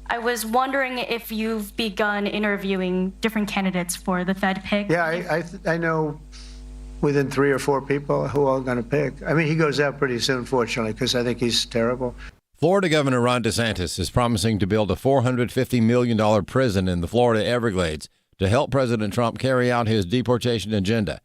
I was wondering if you've begun interviewing different candidates for the Fed pick. Yeah, I know within 3 or 4 people who I'm going to pick. I mean, he goes out pretty soon, fortunately, because I think he's terrible. Florida Governor Ron DeSantis is promising to build a $450 million prison in the Florida Everglades to help President Trump carry out his deportation agenda.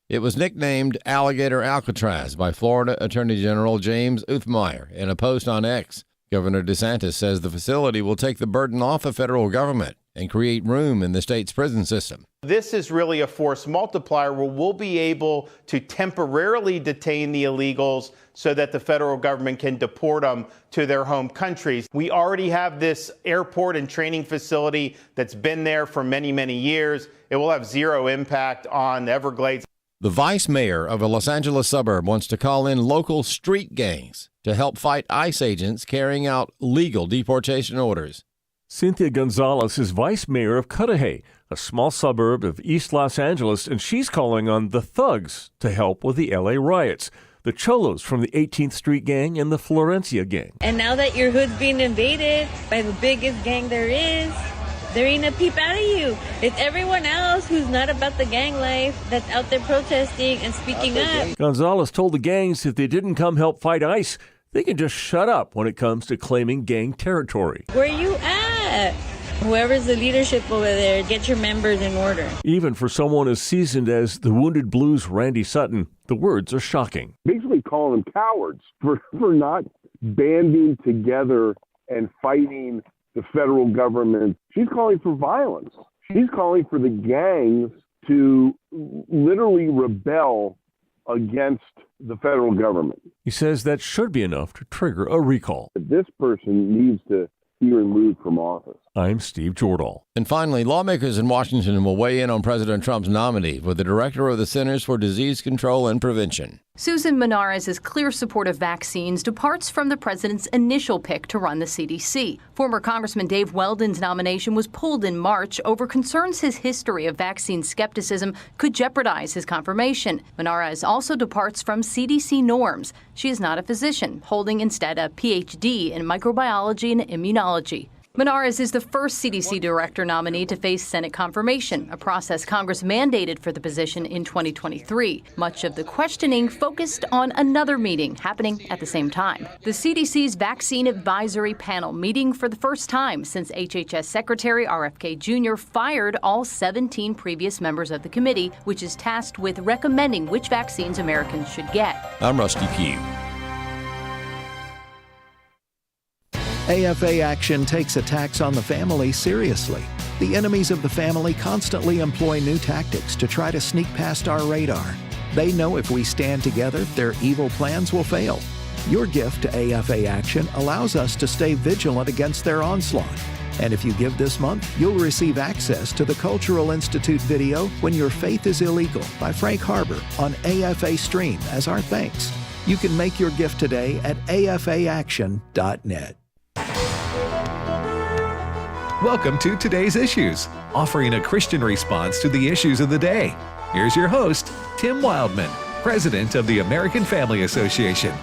It was nicknamed Alligator Alcatraz by Florida Attorney General James Uthmeyer in a post on X. Governor DeSantis says the facility will take the burden off the federal government and create room in the state's prison system. This is really a force multiplier where we'll be able to temporarily detain the illegals so that the federal government can deport them to their home countries. We already have this airport and training facility that's been there for many, many years. It will have zero impact on the Everglades. The vice mayor of a Los Angeles suburb wants to call in local street gangs to help fight ICE agents carrying out legal deportation orders. Cynthia Gonzalez is vice mayor of Cudahy, a small suburb of East Los Angeles, and she's calling on the thugs to help with the L.A. riots. The Cholos from the 18th Street Gang and the Florencia Gang. And now that your hood's being invaded by the biggest gang there is, there ain't a peep out of you. It's everyone else who's not about the gang life that's out there protesting and speaking up. Gonzalez told the gangs if they didn't come help fight ICE, they can just shut up when it comes to claiming gang territory. Where you at? Whoever's the leadership over there, get your members in order. Even for someone as seasoned as the Wounded Blues' Randy Sutton, the words are shocking. Basically calling them cowards for not banding together and fighting the federal government. She's calling for violence. She's calling for the gangs to literally rebel against the federal government. He says that should be enough to trigger a recall. This person needs to be removed from office. I'm Steve Jordahl. And finally, lawmakers in Washington will weigh in on President Trump's nominee for the director of the Centers for Disease Control and Prevention. Susan Menares' clear support of vaccines departs from the president's initial pick to run the CDC. Former Congressman Dave Weldon's nomination was pulled in March over concerns his history of vaccine skepticism could jeopardize his confirmation. Menares also departs from CDC norms. She is not a physician, holding instead a PhD in microbiology and immunology. Menares is the first CDC director nominee to face Senate confirmation, a process Congress mandated for the position in 2023. Much of the questioning focused on another meeting happening at the same time. The CDC's Vaccine Advisory Panel meeting for the first time since HHS Secretary RFK Jr. fired all 17 previous members of the committee, which is tasked with recommending which vaccines Americans should get. I'm Rusty Pugh. AFA Action takes attacks on the family seriously. The enemies of the family constantly employ new tactics to try to sneak past our radar. They know if we stand together, their evil plans will fail. Your gift to AFA Action allows us to stay vigilant against their onslaught. And if you give this month, you'll receive access to the Cultural Institute video When Your Faith is Illegal by Frank Harbor on AFA Stream as our thanks. You can make your gift today at afaaction.net. Welcome to Today's Issues, offering a Christian response to the issues of the day. Here's your host, Tim Wildman, President of the American Family Association.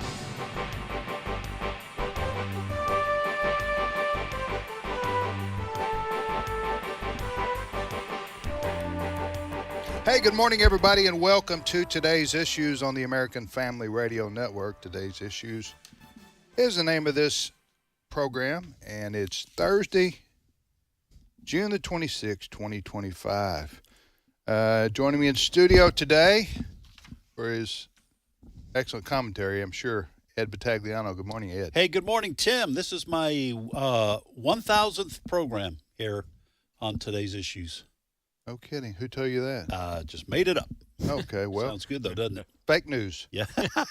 Hey, good morning, everybody, and welcome to Today's Issues on the American Family Radio Network. Today's Issues is the name of this program, and it's Thursday, June the 26th, 2025. Joining me in studio today for his excellent commentary, I'm sure, Ed Battagliano. Good morning, Ed. Hey, good morning, Tim. This is my 1,000th program here on Today's Issues. No kidding. Who told you that? Just made it up. Okay, well. Sounds good, though, doesn't it? Fake news. Yeah,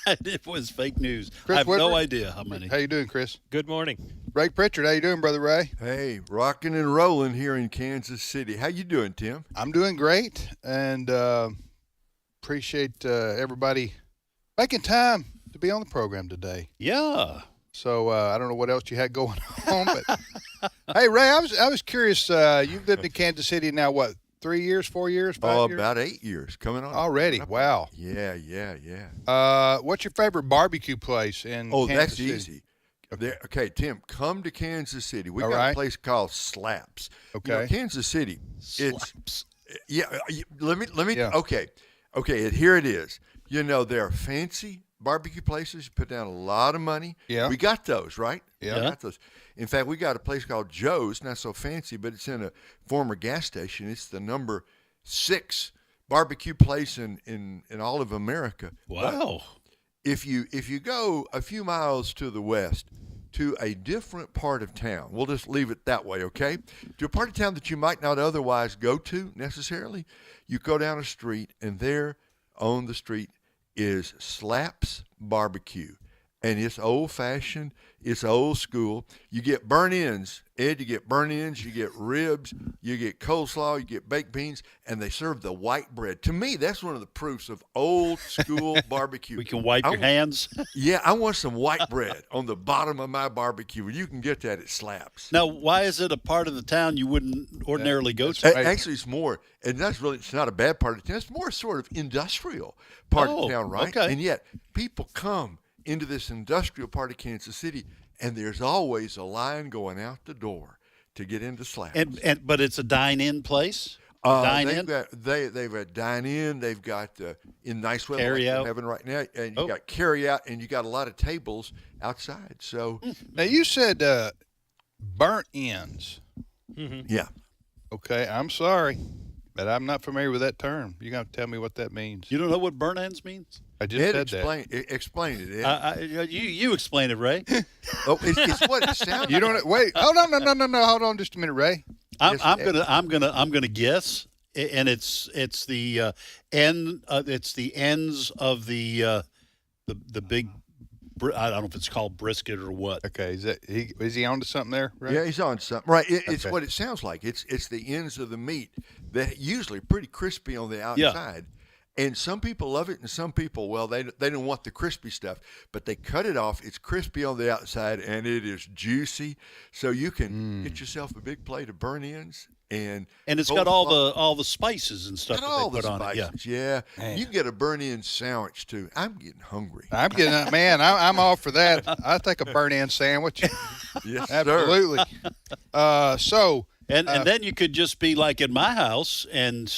it was fake news. Chris I have Woodward? no idea how many. How you doing, Chris? Good morning. Ray Pritchard, how you doing, Brother Ray? Hey, rocking and rolling here in Kansas City. How you doing, Tim? I'm doing great, and appreciate everybody making time to be on the program today. Yeah. So I don't know what else you had going on, but hey, Ray, I was curious. You've lived in Kansas City now, what, 3 years, 4 years, 5 years? About 8 years coming on. Already, wow. Yeah. What's your favorite barbecue place in Kansas that's City? easy. Okay, Tim, come to Kansas City. We All got right. a place called Slaps. Okay. Kansas City. Slaps. Let me. Yeah. Okay. Here it is. There are fancy barbecue places. You put down a lot of money. Yeah. We got those, right? Yeah. We got those. In fact, we got a place called Joe's. Not so fancy, but it's in a former gas station. It's the number 6 barbecue place in all of America. Wow. If you go a few miles to the west to a different part of town, we'll just leave it that way, okay? To a part of town that you might not otherwise go to necessarily, you go down a street, and there on the street is Slaps Barbecue. And it's old-fashioned. It's old school. You get burnt ends, Ed. You get burnt ends. You get ribs. You get coleslaw. You get baked beans. And they serve the white bread. To me, that's one of the proofs of old school barbecue. We can wipe your hands. Yeah, I want some white bread on the bottom of my barbecue. You can get that at Slaps. Now, why is it a part of the town you wouldn't ordinarily go to? Actually, it's more, and it's not a bad part of town. It's more sort of industrial part of town, right? Okay. And yet, people come into this industrial part of Kansas City, and there's always a line going out the door to get into Slaps. But it's a dine-in place. Dine-in. They've got dine-in. They've got in nice weather Carry like out. we're having right now, and you got carry out, and you got a lot of tables outside. So Now, you said burnt ends. yeah. Okay, I'm sorry, but I'm not familiar with that term. You're going to tell me what that means. You don't know what burnt ends means? I just Ed, said that. explain it, Ed. You explain it, Ray. It's what it sounds. You don't wait. Hold on, no. Hold on, just a minute, Ray. I'm gonna guess, and it's the it's the ends of the big. I don't know if it's called brisket or what. Okay, is he on to something there? Ray? Yeah, he's on something. Right. It's Okay. what it sounds like. It's the ends of the meat that usually pretty crispy on the outside. And some people love it, and some people, well, they don't want the crispy stuff, but they cut it off. It's crispy on the outside, and it is juicy. So you can get yourself a big plate of burnt ends, and it's got all the spices and stuff got that all they the put on it. spices. Yeah, you can get a burnt end sandwich too. I'm getting hungry. I'm getting man. I'm all for that. I take a burnt end sandwich. Yes, Absolutely. And then you could just be like in my house, and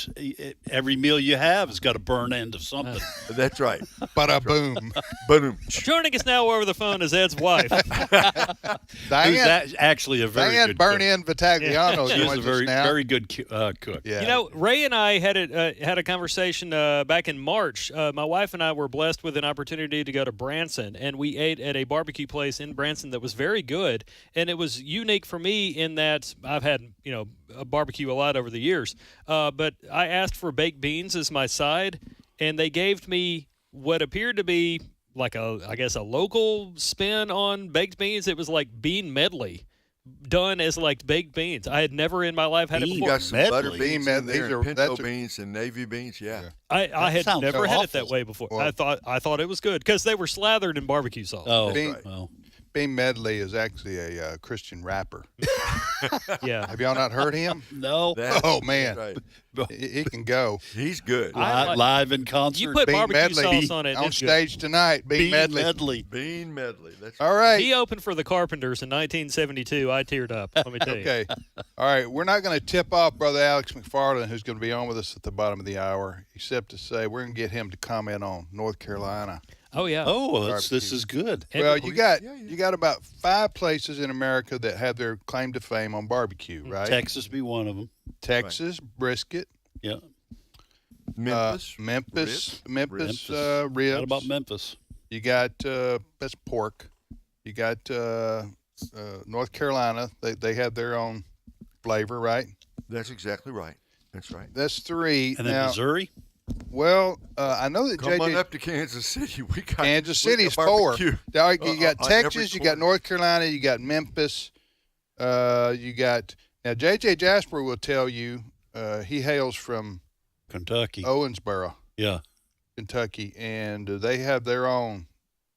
every meal you have has got a burn end of something. That's right. Bada boom. Boom. Joining us now over the phone is Ed's wife. Who's actually a very Diane good burn cook. in Vitagliano. She is a very good cook. Yeah. You know, Ray and I had a conversation back in March. My wife and I were blessed with an opportunity to go to Branson, and we ate at a barbecue place in Branson that was very good. And it was unique for me in that I've had, a barbecue a lot over the years. But I asked for baked beans as my side, and they gave me what appeared to be like a local spin on baked beans. It was like bean medley done as like baked beans. I had never in my life had it You before. got some butter Bean beans in medley. there, and pinto beans and navy beans. Yeah. I had sounds never had awful. it that way before. Well, I thought it was good because they were slathered in barbecue sauce. Oh, Bean- right. Well. Bean Medley is actually a Christian rapper. Yeah. Have y'all not heard him? No. Oh man, Right. he can go. He's good. Live in concert. You put Bean barbecue Medley sauce on it. on it's good. stage tonight. Bean Medley. Bean medley. That's All right. He opened for the Carpenters in 1972. I teared up. Let me tell you. Okay. All right. We're not going to tip off Brother Alex McFarland, who's going to be on with us at the bottom of the hour, except to say we're going to get him to comment on North Carolina. Oh yeah. Oh, this is good. Well, you got about 5 places in America that have their claim to fame on barbecue, right? Texas be one of them. Texas, brisket. Yeah. Memphis. Memphis ribs. What about Memphis? You got that's pork. You got North Carolina. They have their own flavor, right? That's exactly right. That's right. That's 3. And then now, Missouri? Well, I know that Come on JJ up to Kansas City. We got Kansas we got City's 4. barbecue. Now, you got on every Texas, you got corner. North Carolina, you got Memphis. You got now JJ Jasper will tell you he hails from Kentucky. Owensboro, Yeah. Kentucky, and they have their own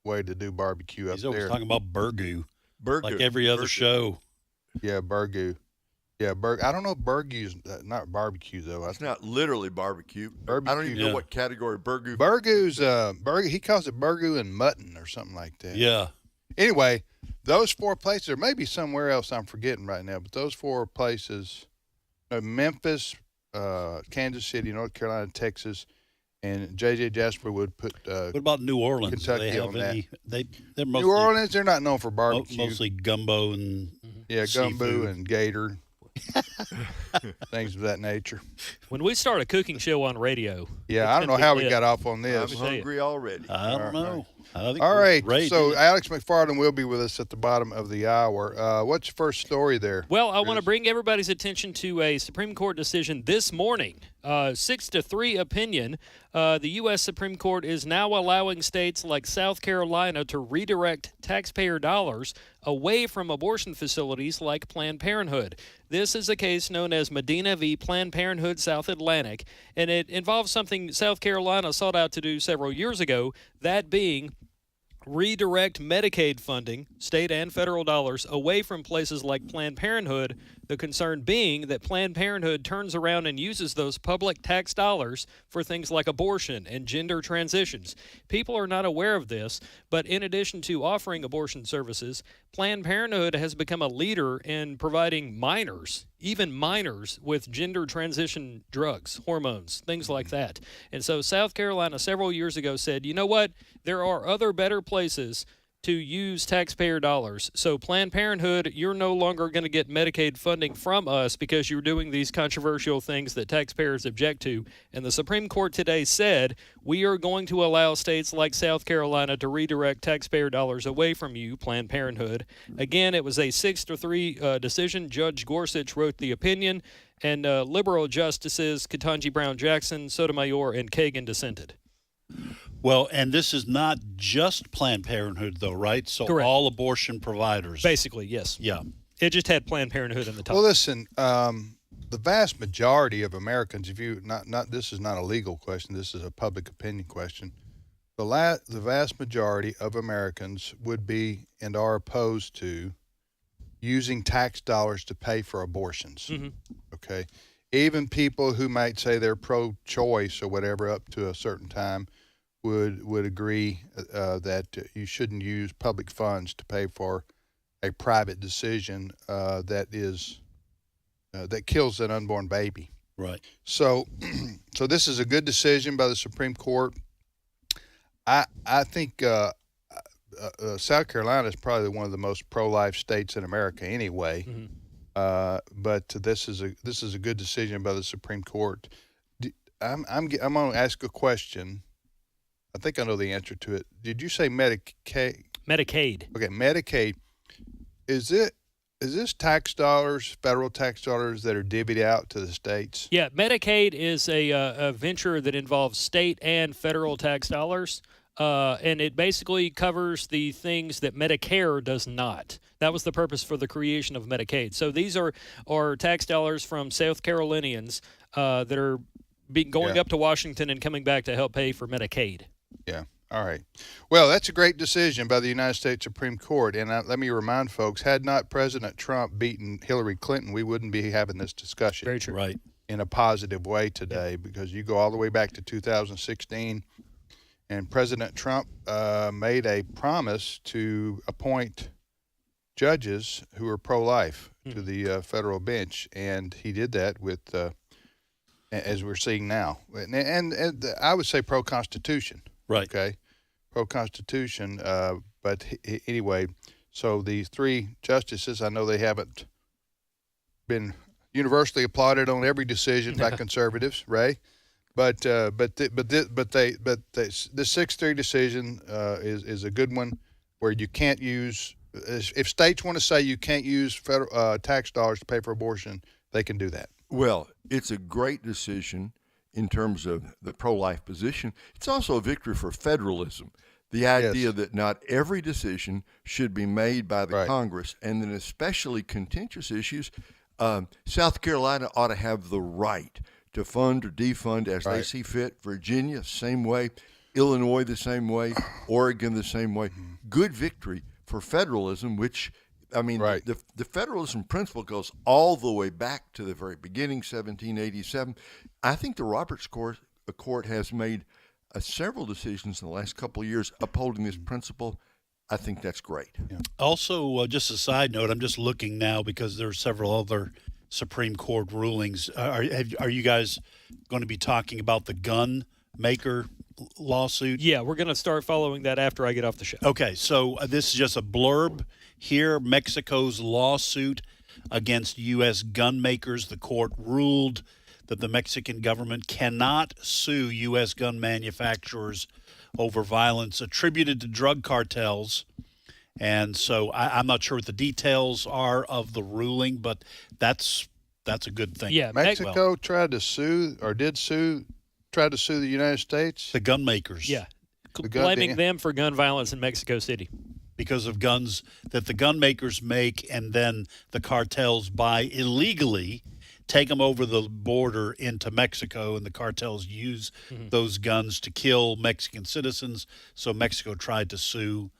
way to do barbecue up He's always there. talking about burgoo. Burger. Like every other Burger. show. Yeah, burgoo. Yeah, I don't know if burgoo's not barbecue though. It's not literally barbecue. I don't Barbecue. even know Yeah. what category burger. Burgoo's burgoo. He calls it burgoo and mutton or something like that. Yeah. Anyway, those four places, there may be somewhere else I'm forgetting right now, but those four places, Memphis, Kansas City, North Carolina, Texas, and J.J. Jasper would put What about New Orleans? Do Kentucky they have on that. They're mostly, New Orleans, they're not known for barbecue. mostly gumbo and Yeah, gumbo seafood. and gator, things of that nature. When we start a cooking show on radio, Yeah, it's I don't know gonna be how we lit. got off on I'm this. tell you. hungry already. I don't know. I think All we're right, ready. so Alex McFarland will be with us at the bottom of the hour. What's your first story there? Well, I want to bring everybody's attention to a Supreme Court decision this morning. 6-3 opinion. The U.S. Supreme Court is now allowing states like South Carolina to redirect taxpayer dollars away from abortion facilities like Planned Parenthood. This is a case known as Medina v. Planned Parenthood South Atlantic, and it involves something South Carolina sought out to do several years ago, that being redirect Medicaid funding, state and federal dollars, away from places like Planned Parenthood, the concern being that Planned Parenthood turns around and uses those public tax dollars for things like abortion and gender transitions. People are not aware of this, but in addition to offering abortion services, Planned Parenthood has become a leader in providing minors, even minors, with gender transition drugs, hormones, things like that. And so South Carolina several years ago said, you know what, there are other better places to use taxpayer dollars. So Planned Parenthood, you're no longer going to get Medicaid funding from us because you're doing these controversial things that taxpayers object to. And the Supreme Court today said, we are going to allow states like South Carolina to redirect taxpayer dollars away from you, Planned Parenthood. Again, it was a 6-3 decision. Judge Gorsuch wrote the opinion, and liberal justices Ketanji Brown Jackson, Sotomayor, and Kagan dissented. Well, and this is not just Planned Parenthood, though, right? So Correct. all abortion providers. Basically, yes. Yeah. It just had Planned Parenthood in the top. Well, listen, the vast majority of Americans, if you not this is not a legal question, this is a public opinion question. The vast majority of Americans would be and are opposed to using tax dollars to pay for abortions. Mm-hmm. Okay, even people who might say they're pro-choice or whatever up to a certain time would agree that you shouldn't use public funds to pay for a private decision that kills an unborn baby. Right. So, so this is a good decision by the Supreme Court. I think South Carolina is probably one of the most pro-life states in America, anyway. Mm-hmm. But this is a good decision by the Supreme Court. I'm going to ask a question. I think I know the answer to it. Did you say Medicaid? Medicaid. Okay, Medicaid. Is this tax dollars, federal tax dollars that are divvied out to the states? Yeah, Medicaid is a venture that involves state and federal tax dollars, and it basically covers the things that Medicare does not. That was the purpose for the creation of Medicaid. So these are tax dollars from South Carolinians that are going up to Washington and coming back to help pay for Medicaid. Yeah. All right. Well, that's a great decision by the United States Supreme Court. And let me remind folks, had not President Trump beaten Hillary Clinton, we wouldn't be having this discussion. Very true. Right. In a positive way today, because you go all the way back to 2016, and President Trump made a promise to appoint judges who are pro-life to the federal bench, and he did that with, as we're seeing now, and I would say pro-Constitution. Right. Okay. Pro-Constitution. But anyway, so the three justices, I know they haven't been universally applauded on every decision by conservatives, right? But the 6-3 decision is a good one, where you can't use, if states want to say you can't use federal tax dollars to pay for abortion, they can do that. Well, it's a great decision in terms of the pro-life position. It's also a victory for federalism. The idea that not every decision should be made by the Congress, and then especially contentious issues, South Carolina ought to have the right to fund or defund as they see fit. Virginia, same way. Illinois, the same way. Oregon, the same way. Good victory for federalism, which, I mean, the federalism principle goes all the way back to the very beginning, 1787. I think the Roberts Court has made several decisions in the last couple of years upholding this principle. I think that's great. Also, just a side note, I'm just looking now because there are several other Supreme Court rulings. Are you guys going to be talking about the gun maker lawsuit? Yeah, we're going to start following that after I get off the show. Okay, so this is just a blurb here. Mexico's lawsuit against U.S. gun makers. The court ruled that the Mexican government cannot sue U.S. gun manufacturers over violence attributed to drug cartels. And so I'm not sure what the details are of the ruling, but that's a good thing. Yeah, Mexico tried to sue the United States? The gun makers. Yeah, blaming them for gun violence in Mexico City. Because of guns that the gun makers make and then the cartels buy illegally, take them over the border into Mexico, and the cartels use those guns to kill Mexican citizens. So Mexico tried to sue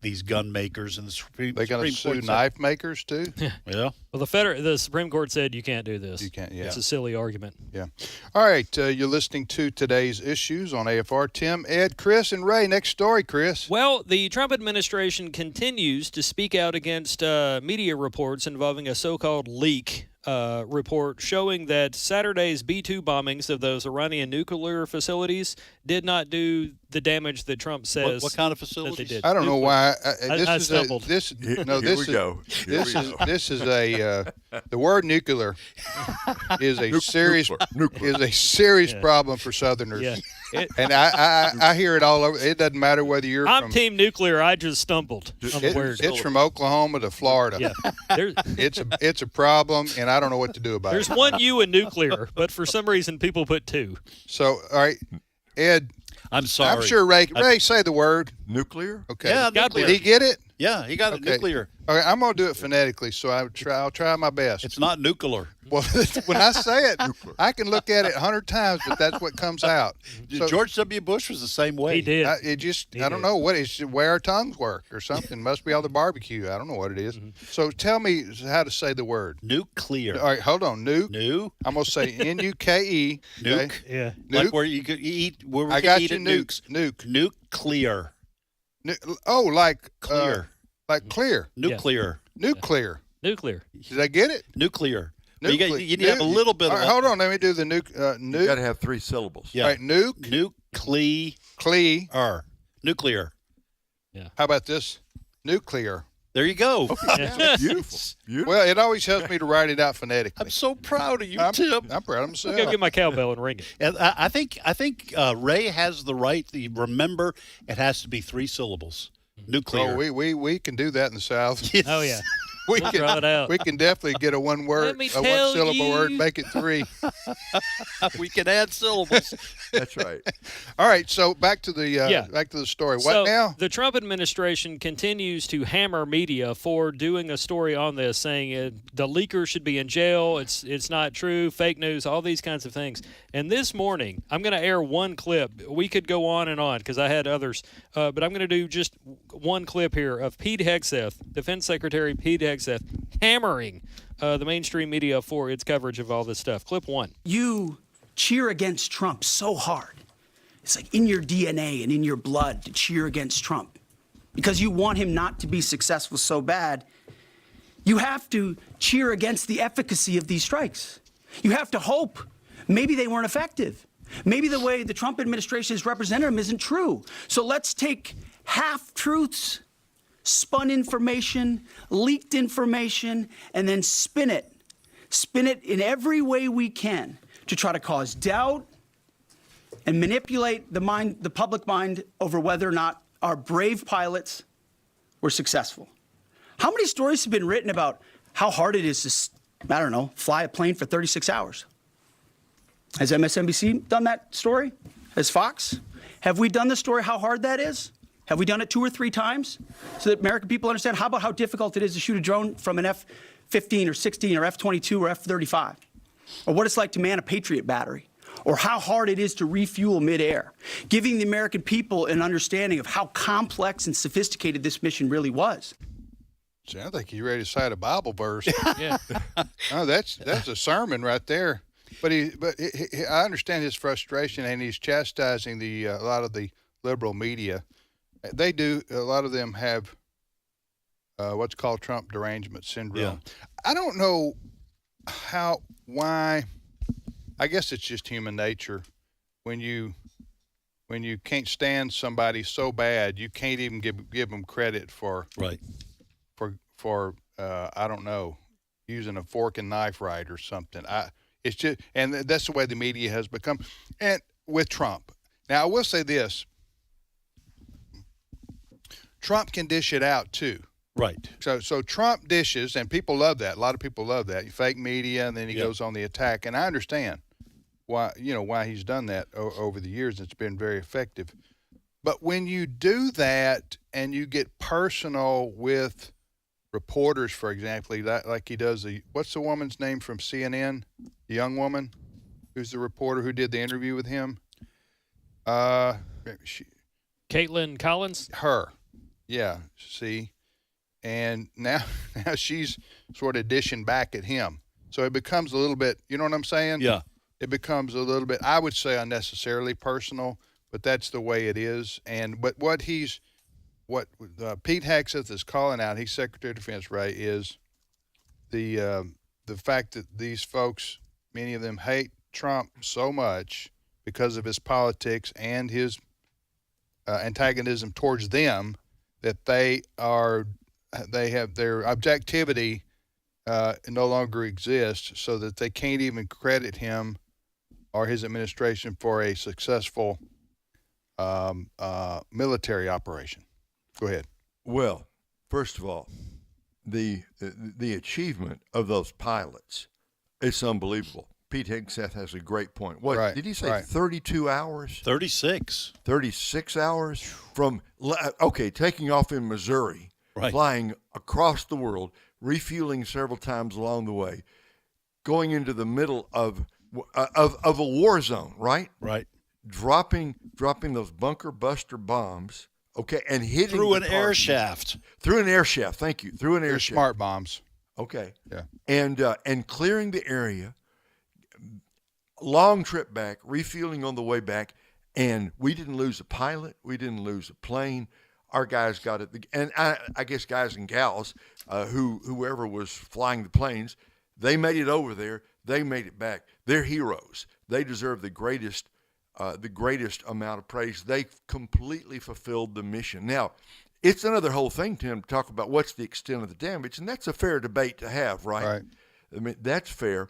these gun makers, and the Supreme Court. They're going to sue knife makers too? Yeah. Well, the Supreme Court said you can't do this. You can't. Yeah. It's a silly argument. Yeah. All right. You're listening to Today's Issues on AFR. Tim, Ed, Chris, and Ray. Next story, Chris. Well, the Trump administration continues to speak out against media reports involving a so-called leak report showing that Saturday's B-2 bombings of those Iranian nuclear facilities did not do the damage that Trump says. What kind of facilities? That they did. I don't know why. I stumbled. This we go. This is a the word nuclear is a serious problem for Southerners. Yeah. And I hear it all over. It doesn't matter whether you're I'm from team nuclear. I just stumbled on the word. It's from Oklahoma to Florida. Yeah. It's a problem, and I don't know what to do about There's it. one U in nuclear, but for some reason people put two. So, all right, Ed. I'm sorry. I'm sure Ray, say the word. Nuclear? Okay. Yeah, Did he get it? Yeah, he got it. Nuclear. Okay, I'm going to do it phonetically, so I'll try my best. It's not nuclear. Well, when I say it, I can look at it 100 times, but that's what comes out. So, George W. Bush was the same way. He did. I don't know what it's where our tongues work or something. Must be all the barbecue. I don't know what it is. So tell me how to say the word. Nuclear. All right, hold on. New. I'm going to say N-U-K-E. Nuke. Okay? Yeah. Nuke. Like where you could eat. Where we I could got eat you. at Nuke. nukes. Nuclear. Oh, like Clear. like clear. Nuclear. Nuclear. Nuclear. Did I get it? Nuclear. You Nuclear. need to have a little bit All of. right, hold on. Let me do the nuke. You got to have 3 syllables. Yeah. All right, nuke. Nuclear. Nuclear. How about this? Nuclear. There you go. Yeah, beautiful. Well, it always helps me to write it out phonetically. I'm so proud of you, Tim. Tim. I'm proud of myself. Go get my cowbell and ring it. And I think Ray has the right. Remember, it has to be 3 syllables. Nuclear. Oh, we can do that in the South. Yes. Oh yeah. We We'll draw it out. We can definitely get a one Let me tell syllable you. word, make it 3. We can add syllables. That's right. All right, so back to the story. What So now? the Trump administration continues to hammer media for doing a story on this, saying the leaker should be in jail. It's not true, fake news, all these kinds of things. And this morning, I'm going to air one clip. We could go on and on because I had others, but I'm going to do just one clip here of Pete Hegseth, Defense Secretary Pete Hegseth, hammering the mainstream media for its coverage of all this stuff. Clip 1. You cheer against Trump so hard. It's like in your DNA and in your blood to cheer against Trump because you want him not to be successful so bad. You have to cheer against the efficacy of these strikes. You have to hope maybe they weren't effective. Maybe the way the Trump administration has represented them isn't true. So let's take half-truths, spun information, leaked information, and then spin it in every way we can to try to cause doubt and manipulate the public mind over whether or not our brave pilots were successful. How many stories have been written about how hard it is to, fly a plane for 36 hours? Has MSNBC done that story? Has Fox? Have we done the story how hard that is? Have we done it 2 or 3 times so that American people understand? How about how difficult it is to shoot a drone from an F-15 or 16 or F-22 or F-35? Or what it's like to man a Patriot battery? Or how hard it is to refuel midair? Giving the American people an understanding of how complex and sophisticated this mission really was. See, I think you're ready to cite a Bible verse. Yeah. Oh, that's a sermon right there. But I understand his frustration, and he's chastising a lot of the liberal media They do. A lot of them have what's called Trump derangement syndrome. Yeah. I don't know why. I guess it's just human nature. When you can't stand somebody so bad, you can't even give them credit for I don't know, using a fork and knife right or something. It's just, and that's the way the media has become. And with Trump, now I will say this: Trump can dish it out too. Right. So Trump dishes, and people love that. A lot of people love that. Fake media, and then he goes on the attack. And I understand why he's done that over the years. It's been very effective. But when you do that and you get personal with reporters, for example, like he does what's the woman's name from CNN? The young woman who's the reporter who did the interview with him? Caitlin Collins? Her. Yeah, see? And now she's sort of dishing back at him. So it becomes a little bit, you know what I'm saying? Yeah. It becomes a little bit, I would say, unnecessarily personal, but that's the way it is. But what Pete Hegseth is calling out, he's Secretary of Defense, Ray, is the fact that these folks, many of them hate Trump so much because of his politics and his antagonism towards them that they have their objectivity no longer exists, so that they can't even credit him or his administration for a successful military operation. Go ahead. Well, first of all, the achievement of those pilots, it's unbelievable. Pete Hegseth has a great point. What Right, did he say? right. 32 hours? 36. 36 hours from taking off in Missouri, flying across the world, refueling several times along the way, going into the middle of a war zone, right? Right. Dropping those bunker buster bombs, and hitting Through an the air target. shaft. Through an air shaft. Thank you. Through an air They're shaft. smart bombs. Okay. Yeah. And clearing the area. Long trip back, refueling on the way back, and we didn't lose a pilot. We didn't lose a plane. Our guys got it. And I guess guys and gals, whoever was flying the planes, they made it over there. They made it back. They're heroes. They deserve the greatest amount of praise. They completely fulfilled the mission. Now, it's another whole thing, Tim, to talk about what's the extent of the damage, and that's a fair debate to have, right? Right. I mean, that's fair.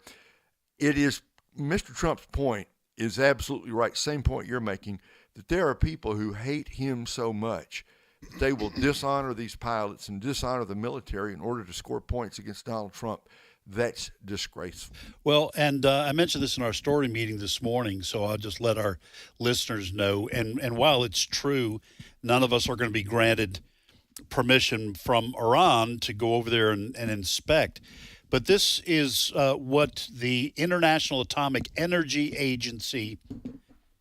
It is. Mr. Trump's point is absolutely right. Same point you're making, that there are people who hate him so much that they will dishonor these pilots and dishonor the military in order to score points against Donald Trump. That's disgraceful. Well, and I mentioned this in our story meeting this morning, so I'll just let our listeners know. And while it's true, none of us are going to be granted permission from Iran to go over there and inspect. But this is what the International Atomic Energy Agency,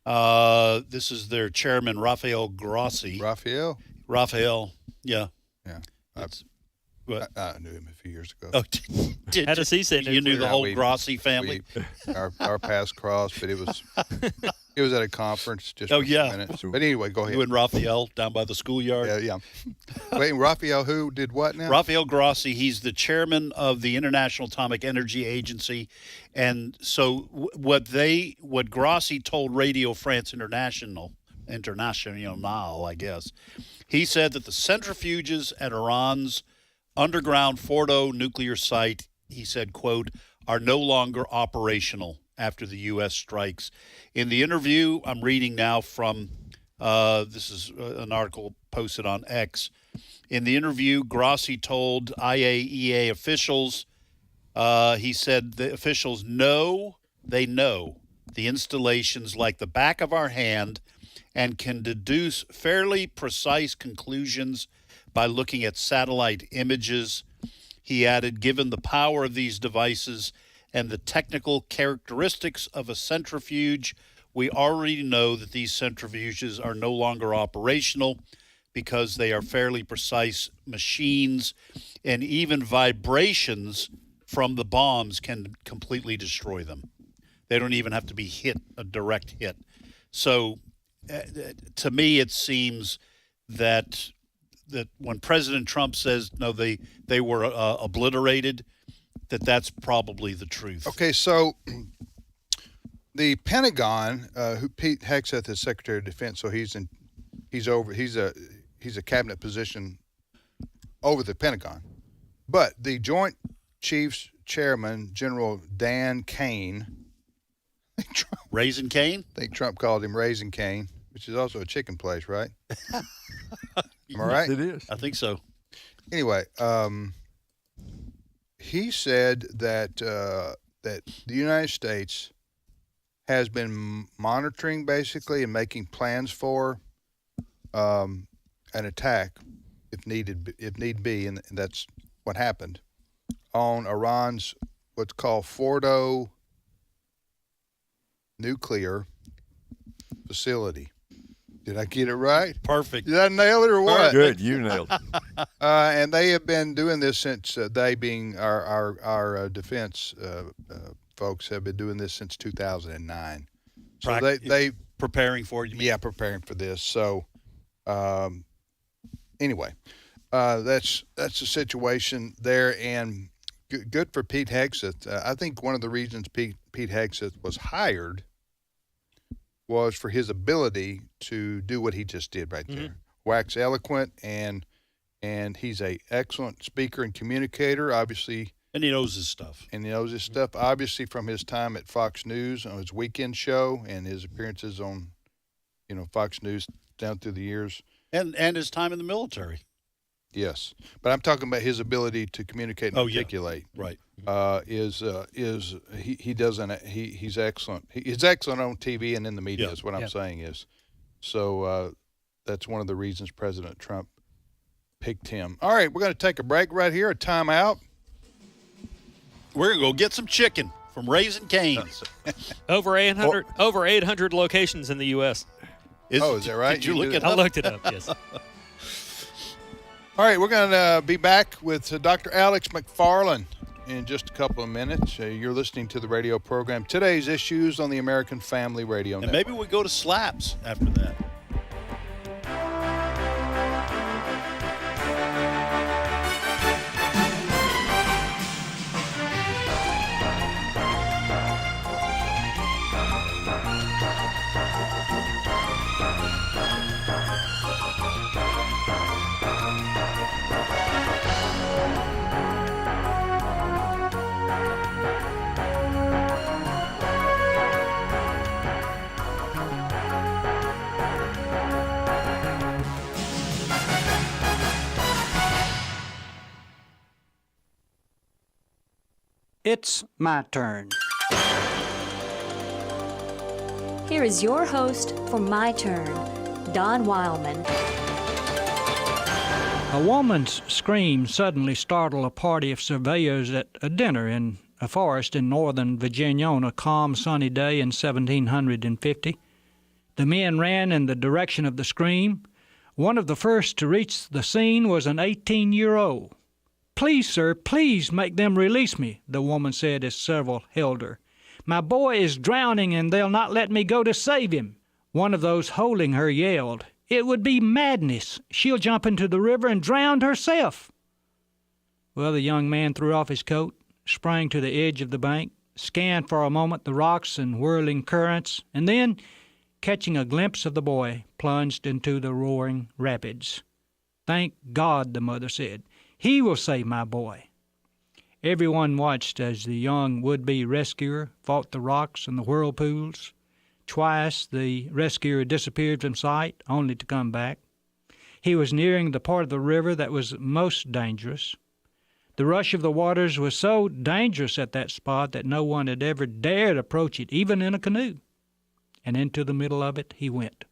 this is their chairman, Rafael Grossi. Rafael, yeah. Yeah. I knew him a few years ago. Oh, How does he say you knew the whole Grossi family? Our paths crossed, but it was at a conference just Oh, for a few yeah. minutes. But anyway, go ahead. You and Rafael down by the schoolyard? Yeah. Wait, Rafael who did what now? Rafael Grossi, he's the chairman of the International Atomic Energy Agency. And so what Grossi told Radio France International, I guess, he said that the centrifuges at Iran's underground Fordo nuclear site, he said, quote, are no longer operational after the U.S. strikes. In the interview I'm reading now from, this is an article posted on X. In the interview, Grossi told IAEA officials, he said the officials know the installations like the back of our hand and can deduce fairly precise conclusions by looking at satellite images. He added, given the power of these devices and the technical characteristics of a centrifuge, we already know that these centrifuges are no longer operational because they are fairly precise machines, and even vibrations from the bombs can completely destroy them. They don't even have to be a direct hit. So to me, it seems that when President Trump says no, they were obliterated, that's probably the truth. Okay, so the Pentagon, who Pete Hegseth is Secretary of Defense, so he's a cabinet position over the Pentagon. But the Joint Chiefs Chairman, General Dan Kane, Raisin Cane? I think Trump called him Raisin Cane, which is also a chicken place, right? Am I right? It is. I think so. Anyway, he said that that the United States has been monitoring basically and making plans for an attack if need be, and that's what happened on Iran's what's called Fordo nuclear facility. Did I get it right? Perfect. Did I nail it or what? Good, you nailed it. And they have been doing this since they, being our defense folks, have been doing this since 2009. So they preparing for it. Yeah, preparing for this. So anyway, that's the situation there, and good for Pete Hegseth. I think one of the reasons Pete Hegseth was hired was for his ability to do what he just did right there. Wax eloquent, and he's a excellent speaker and communicator, obviously. And he knows his stuff. Obviously, from his time at Fox News on his weekend show and his appearances on, Fox News down through the years. And his time in the military. Yes, but I'm talking about his ability to communicate and articulate. Yeah. Right. He's excellent. He's excellent on TV and in the media. Is what I'm saying is. So that's one of the reasons President Trump picked him. All right, we're going to take a break right here, a timeout. We're going to go get some chicken from Raisin Cane's. Over 800 locations in the U.S. Is that right? Did you look it up? I looked it up, yes. All right, we're going to be back with Dr. Alex McFarland in just a couple of minutes. You're listening to the radio program, Today's Issues on the American Family Radio Network. And maybe we go to slaps after that. It's my turn. Here is your host for My Turn, Don Wildman. A woman's scream suddenly startled a party of surveyors at a dinner in a forest in northern Virginia on a calm, sunny day in 1750. The men ran in the direction of the scream. One of the first to reach the scene was an 18-year-old. "Please, sir, please make them release me," the woman said as several held her. "My boy is drowning and they'll not let me go to save him." One of those holding her yelled, "It would be madness. She'll jump into the river and drown herself." Well, the young man threw off his coat, sprang to the edge of the bank, scanned for a moment the rocks and whirling currents, and then, catching a glimpse of the boy, plunged into the roaring rapids. "Thank God," the mother said. "He will save my boy." Everyone watched as the young would-be rescuer fought the rocks and the whirlpools. Twice the rescuer disappeared from sight, only to come back. He was nearing the part of the river that was most dangerous. The rush of the waters was so dangerous at that spot that no one had ever dared approach it, even in a canoe. And into the middle of it he went.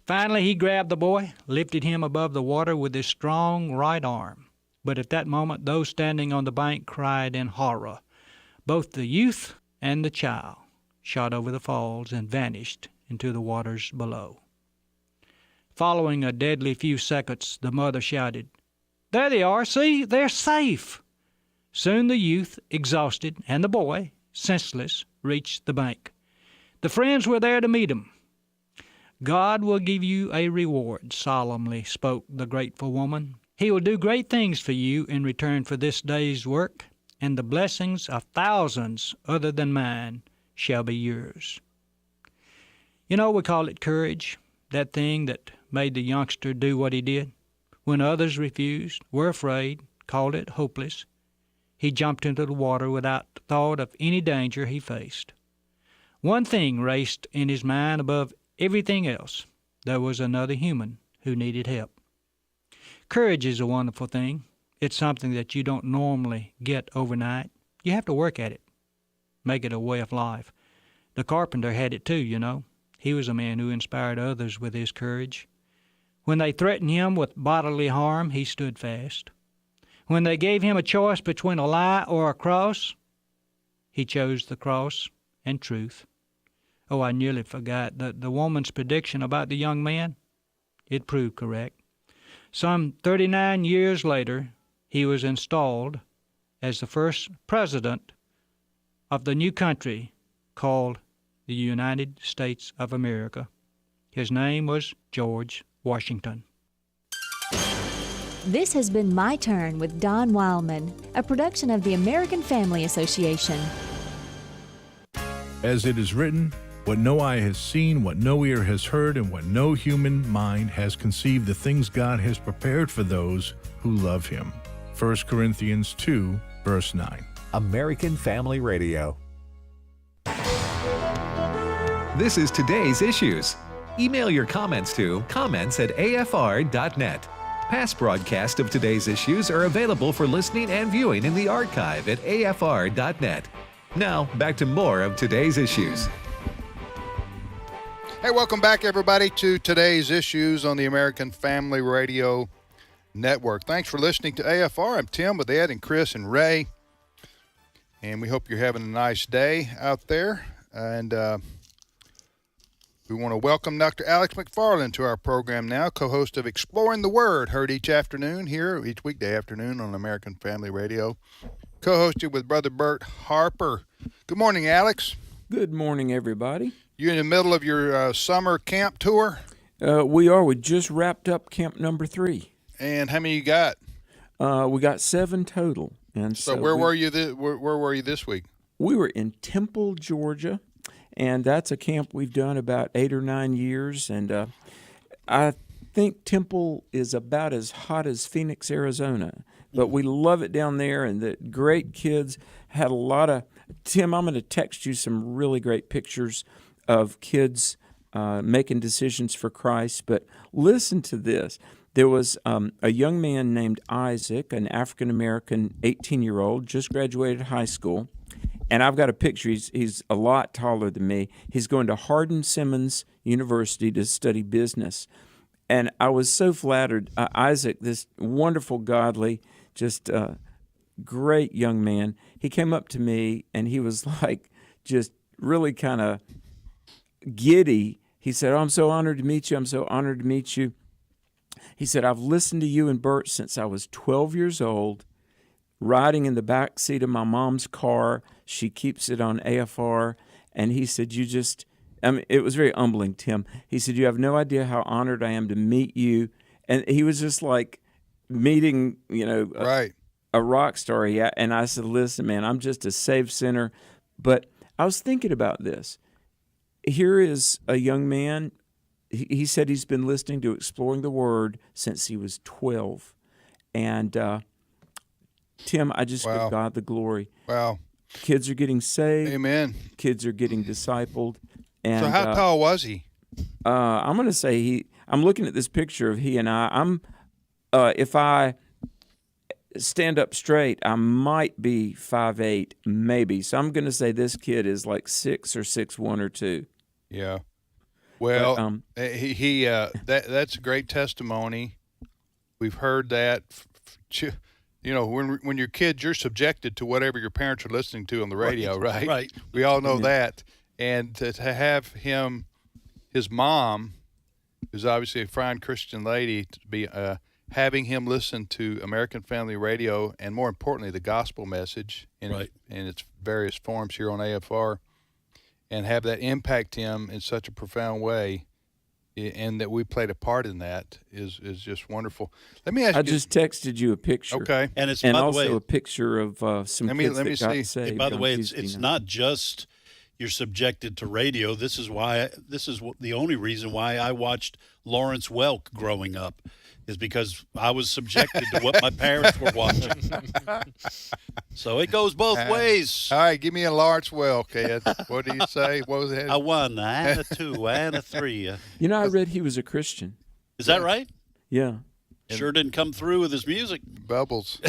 Finally he grabbed the boy, lifted him above the water with his strong right arm. But at that moment those standing on the bank cried in horror. Both the youth and the child shot over the falls and vanished into the waters below. Following a deadly few seconds, the mother shouted, "There they are, see, they're safe!" Soon the youth, exhausted, and the boy, senseless, reached the bank. The friends were there to meet them. God will give you a reward, solemnly spoke the grateful woman. He will do great things for you in return for this day's work, and the blessings of thousands other than mine shall be yours. You know, we call it courage, that thing that made the youngster do what he did. When others refused, were afraid, called it hopeless, he jumped into the water without thought of any danger he faced. One thing raced in his mind above everything else. There was another human who needed help. Courage is a wonderful thing. It's something that you don't normally get overnight. You have to work at it, make it a way of life. The carpenter had it too, you know. He was a man who inspired others with his courage. When they threatened him with bodily harm, he stood fast. When they gave him a choice between a lie or a cross, he chose the cross and truth. Oh, I nearly forgot that the woman's prediction about the young man, it proved correct. Some 39 years later, he was installed as the first president of the new country called the United States of America. His name was George Washington. This has been My Turn with Don Wildman, a production of the American Family Association. As it is written, what no eye has seen, what no ear has heard, and what no human mind has conceived, the things God has prepared for those who love him. 1 Corinthians 2, verse 9. American Family Radio. This is Today's Issues. Email your comments to comments@afr.net. Past broadcasts of Today's Issues are available for listening and viewing in the archive at afr.net. Now, back to more of Today's Issues. Hey, welcome back, everybody, to Today's Issues on the American Family Radio Network. Thanks for listening to AFR. I'm Tim with Ed and Chris and Ray, and we hope you're having a nice day out there. And we want to welcome Dr. Alex McFarland to our program now, co-host of Exploring the Word, heard each weekday afternoon on American Family Radio, co-hosted with Brother Bert Harper. Good morning, Alex. Good morning, everybody. You in the middle of your summer camp tour? We are. We just wrapped up camp number 3. And how many you got? We got 7 total. And so where were you this week? We were in Temple, Georgia, and that's a camp we've done about 8 or 9 years. And I think Temple is about as hot as Phoenix, Arizona. But we love it down there, and the great kids had a lot of... Tim, I'm going to text you some really great pictures of kids making decisions for Christ. But listen to this. There was a young man named Isaac, an African-American 18-year-old, just graduated high school. And I've got a picture. He's a lot taller than me. He's going to Hardin-Simmons University to study business. And I was so flattered. Isaac, this wonderful, godly, just great young man, he came up to me, and he was like just really kind of giddy. He said, "Oh, I'm so honored to meet you. I'm so honored to meet you." He said, "I've listened to you and Bert since I was 12 years old, riding in the back seat of my mom's car. She keeps it on AFR." And he said, it was very humbling, Tim. He said, "You have no idea how honored I am to meet you." And he was just like meeting, a rock star. Yeah. And I said, "Listen, man, I'm just a saved sinner." But I was thinking about this. Here is a young man. He said he's been listening to Exploring the Word since he was 12. And, Tim, I just give God the glory. Wow. Kids are getting saved. Amen. Kids are getting discipled. And, so how tall was he? I'm going to say I'm looking at this picture of he and I. If I stand up straight, I might be 5'8", maybe. So I'm going to say this kid is like 6 or 6'1" or 2. Yeah. Well, that's a great testimony. We've heard that. When you're kids, you're subjected to whatever your parents are listening to on the radio, right? Right. We all know that. And to have his mom, who's obviously a fine Christian lady, to be having him listen to American Family Radio, and more importantly, the gospel message in its various forms here on AFR, and have that impact him in such a profound way and that we played a part in that is just wonderful. Let me ask you. I just texted you a picture. Okay. And it's and by the also way, a picture of some kids let me that got see. saved. by the on way, Tuesday it's night. not just you're subjected to radio. This is the only reason why I watched Lawrence Welk growing up, is because I was subjected to what my parents were watching. So it goes both ways. All right, give me a Lawrence Welk, Ed. What do you say? What was it? I won and a 2 and a 3. You know, I read he was a Christian. Is that right? Yeah. Sure didn't come through with his music. Bubbles.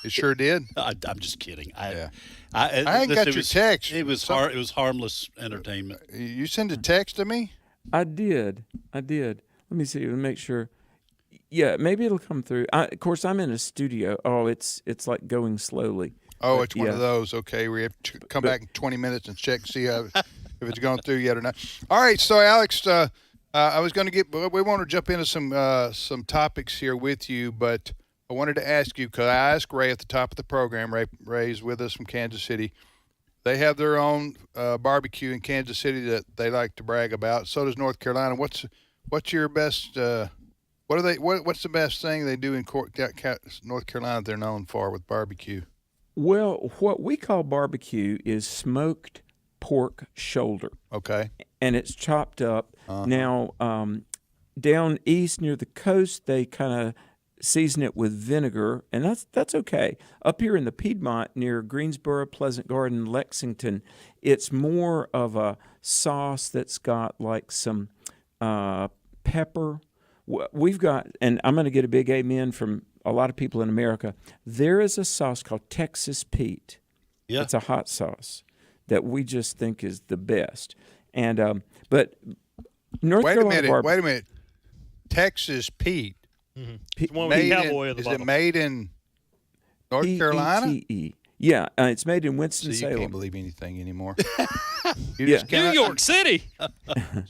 It sure did. I'm just kidding. I ain't got your text. It was it was harmless entertainment. You send a text to me? I did. Let me see. Let me make sure. Yeah, maybe it'll come through. Of course, I'm in a studio. Oh, it's like going slowly. Oh, But it's one of those. Okay, we have to come back in 20 minutes and check, see if it's going through yet or not. All right, so Alex, I was going to we want to jump into some topics here with you, but I wanted to ask you, because I asked Ray at the top of the program. Ray's with us from Kansas City. They have their own barbecue in Kansas City that they like to brag about. So does North Carolina. What's your best? What's the best thing they do in North Carolina they're known for with barbecue? Well, what we call barbecue is smoked pork shoulder. Okay. And it's chopped up. Now, down east near the coast, they kind of season it with vinegar, and that's okay. Up here in the Piedmont near Greensboro, Pleasant Garden, Lexington, it's more of a sauce that's got like some pepper. We've got, and I'm going to get a big amen from a lot of people in America, there is a sauce called Texas Pete. Yeah. It's a hot sauce that we just think is the best. And but North Carolina Wait a minute. Texas Pete. Mm-hmm. It's one with the cowboy at the is bottom. it made in North Carolina? P-E-T-E. Yeah, it's made in So you Winston-Salem. can't believe anything anymore. New York City.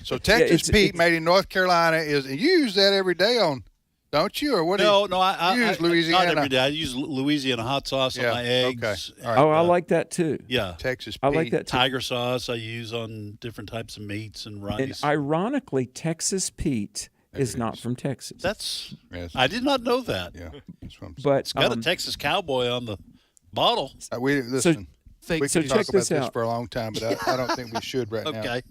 So Texas Pete made in North Carolina you use that every day on, don't you? Or what? No, I use Louisiana. Not every day. I use Louisiana hot sauce on my eggs. Okay. All right. Oh, I like that too. Yeah, Texas Pete. I like that too. Tiger sauce I use on different types of meats and rice. And ironically, Texas Pete is not from Texas. That's yes. I did not know that. Yeah, that's what I'm saying. But it's got a Texas cowboy on the bottle. Listen. We so can check talk about this this out. for a long time, but I don't think we should right now. Okay.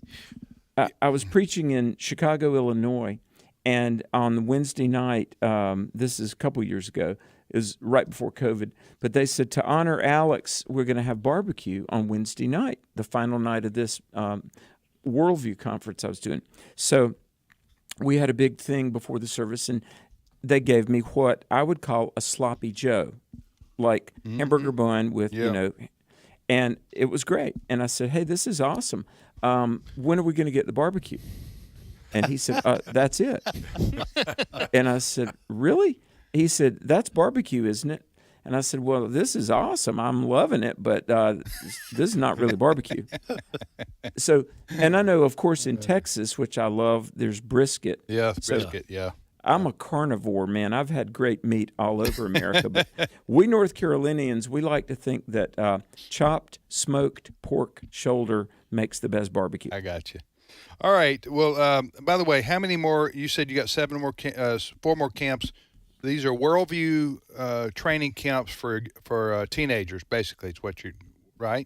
I was preaching in Chicago, Illinois, and on Wednesday night, this is a couple years ago, it was right before COVID, but they said to honor Alex, we're going to have barbecue on Wednesday night, the final night of this Worldview conference I was doing. So we had a big thing before the service, and they gave me what I would call a sloppy Joe, like hamburger bun with, and it was great. And I said, hey, this is awesome. When are we going to get the barbecue? And he said, that's it. And I said, really? He said, that's barbecue, isn't it? And I said, well, this is awesome. I'm loving it, but this is not really barbecue. So, and I know, of course, in Texas, which I love, there's brisket. Yeah, brisket, yeah. I'm a carnivore, man. I've had great meat all over America. But we North Carolinians, we like to think that chopped, smoked pork shoulder makes the best barbecue. I got you. All right. Well, by the way, how many more? You said you got 4 more camps. These are Worldview training camps for teenagers, basically. It's what you're, right?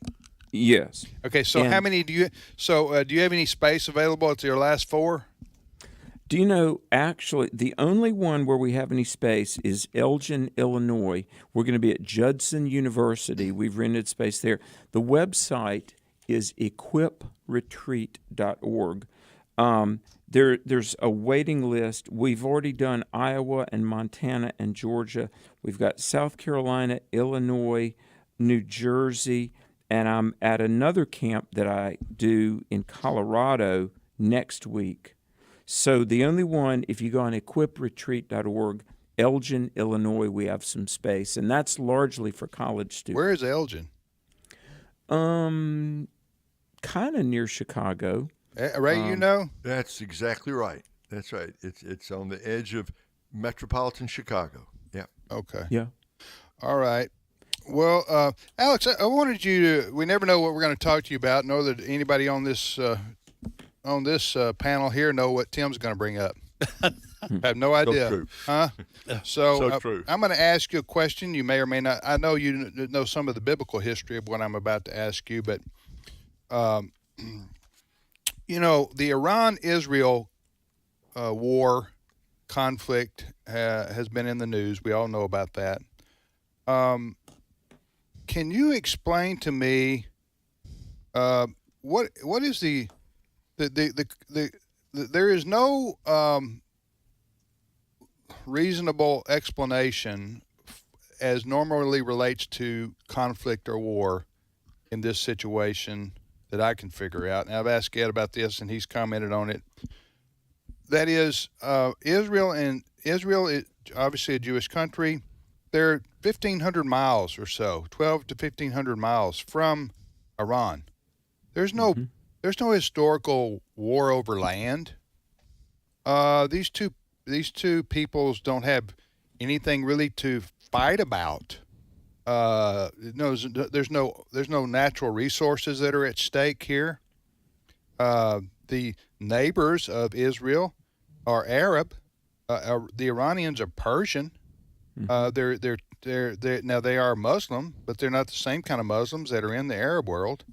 Yes. Okay. So how many do you? So do you have any space available at your last 4? Do you know, actually, the only one where we have any space is Elgin, Illinois. We're going to be at Judson University. We've rented space there. The website is equipretreat.org. There's a waiting list. We've already done Iowa and Montana and Georgia. We've got South Carolina, Illinois, New Jersey, and I'm at another camp that I do in Colorado next week. So the only one, if you go on equipretreat.org, Elgin, Illinois, we have some space, and that's largely for college students. Where is Elgin? Kind of near Chicago. Ray, you know? That's exactly right. That's right. It's on the edge of metropolitan Chicago. Yeah. Okay. Yeah. All right. Well, Alex, I wanted you to, we never know what we're going to talk to you about, nor that anybody on this on this panel here know what Tim's going to bring up. I have no idea. true. Huh? So, true. I'm going to ask you a question. You may or may not. I know you know some of the biblical history of what I'm about to ask you, but you know, the Iran-Israel war conflict has been in the news. We all know about that. Can you explain to me what is the there is no reasonable explanation as normally relates to conflict or war in this situation that I can figure out. And I've asked Ed about this, and he's commented on it. That is, Israel is obviously a Jewish country. They're 1,500 miles or so, 12 to 1,500 miles from Iran. There's no historical war over land. These two peoples don't have anything really to fight about. There's no natural resources that are at stake here. The neighbors of Israel are Arab. The Iranians are Persian. They're now they are Muslim, but they're not the same kind of Muslims that are in the Arab world.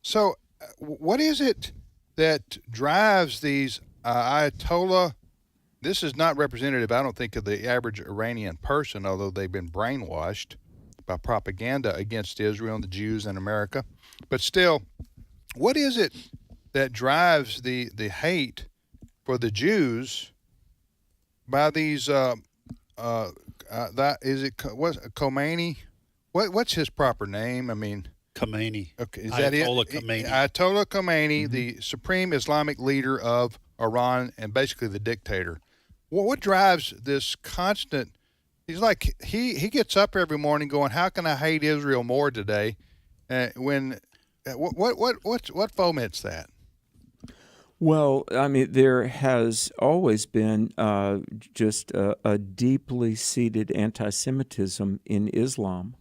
So, what is it that drives these Ayatollah? This is not representative, I don't think, of the average Iranian person, although they've been brainwashed by propaganda against Israel and the Jews in America. But still, what is it that drives the hate for the Jews by these? That is it. What's Khomeini? What's his proper name? I mean, Khomeini. Okay, is that it? Khomeini. Ayatollah Khomeini, the supreme Islamic leader of Iran and basically the dictator. What drives this constant? He's like he gets up every morning going, "How can I hate Israel more today?" What foments that? Well, I mean, there has always been just a deeply seated anti-Semitism in Islam.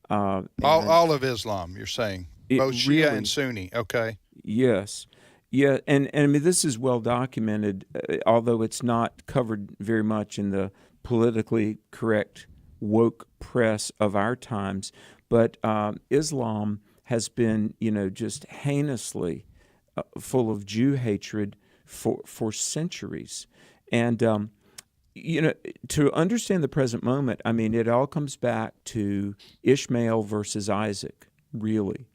All of Islam, you're saying, both Shia really, and Sunni. Okay. Yes. Yeah, and I mean, this is well documented, although it's not covered very much in the politically correct woke press of our times. But Islam has been, just heinously full of Jew hatred for centuries. And, to understand the present moment, I mean, it all comes back to Ishmael versus Isaac, really.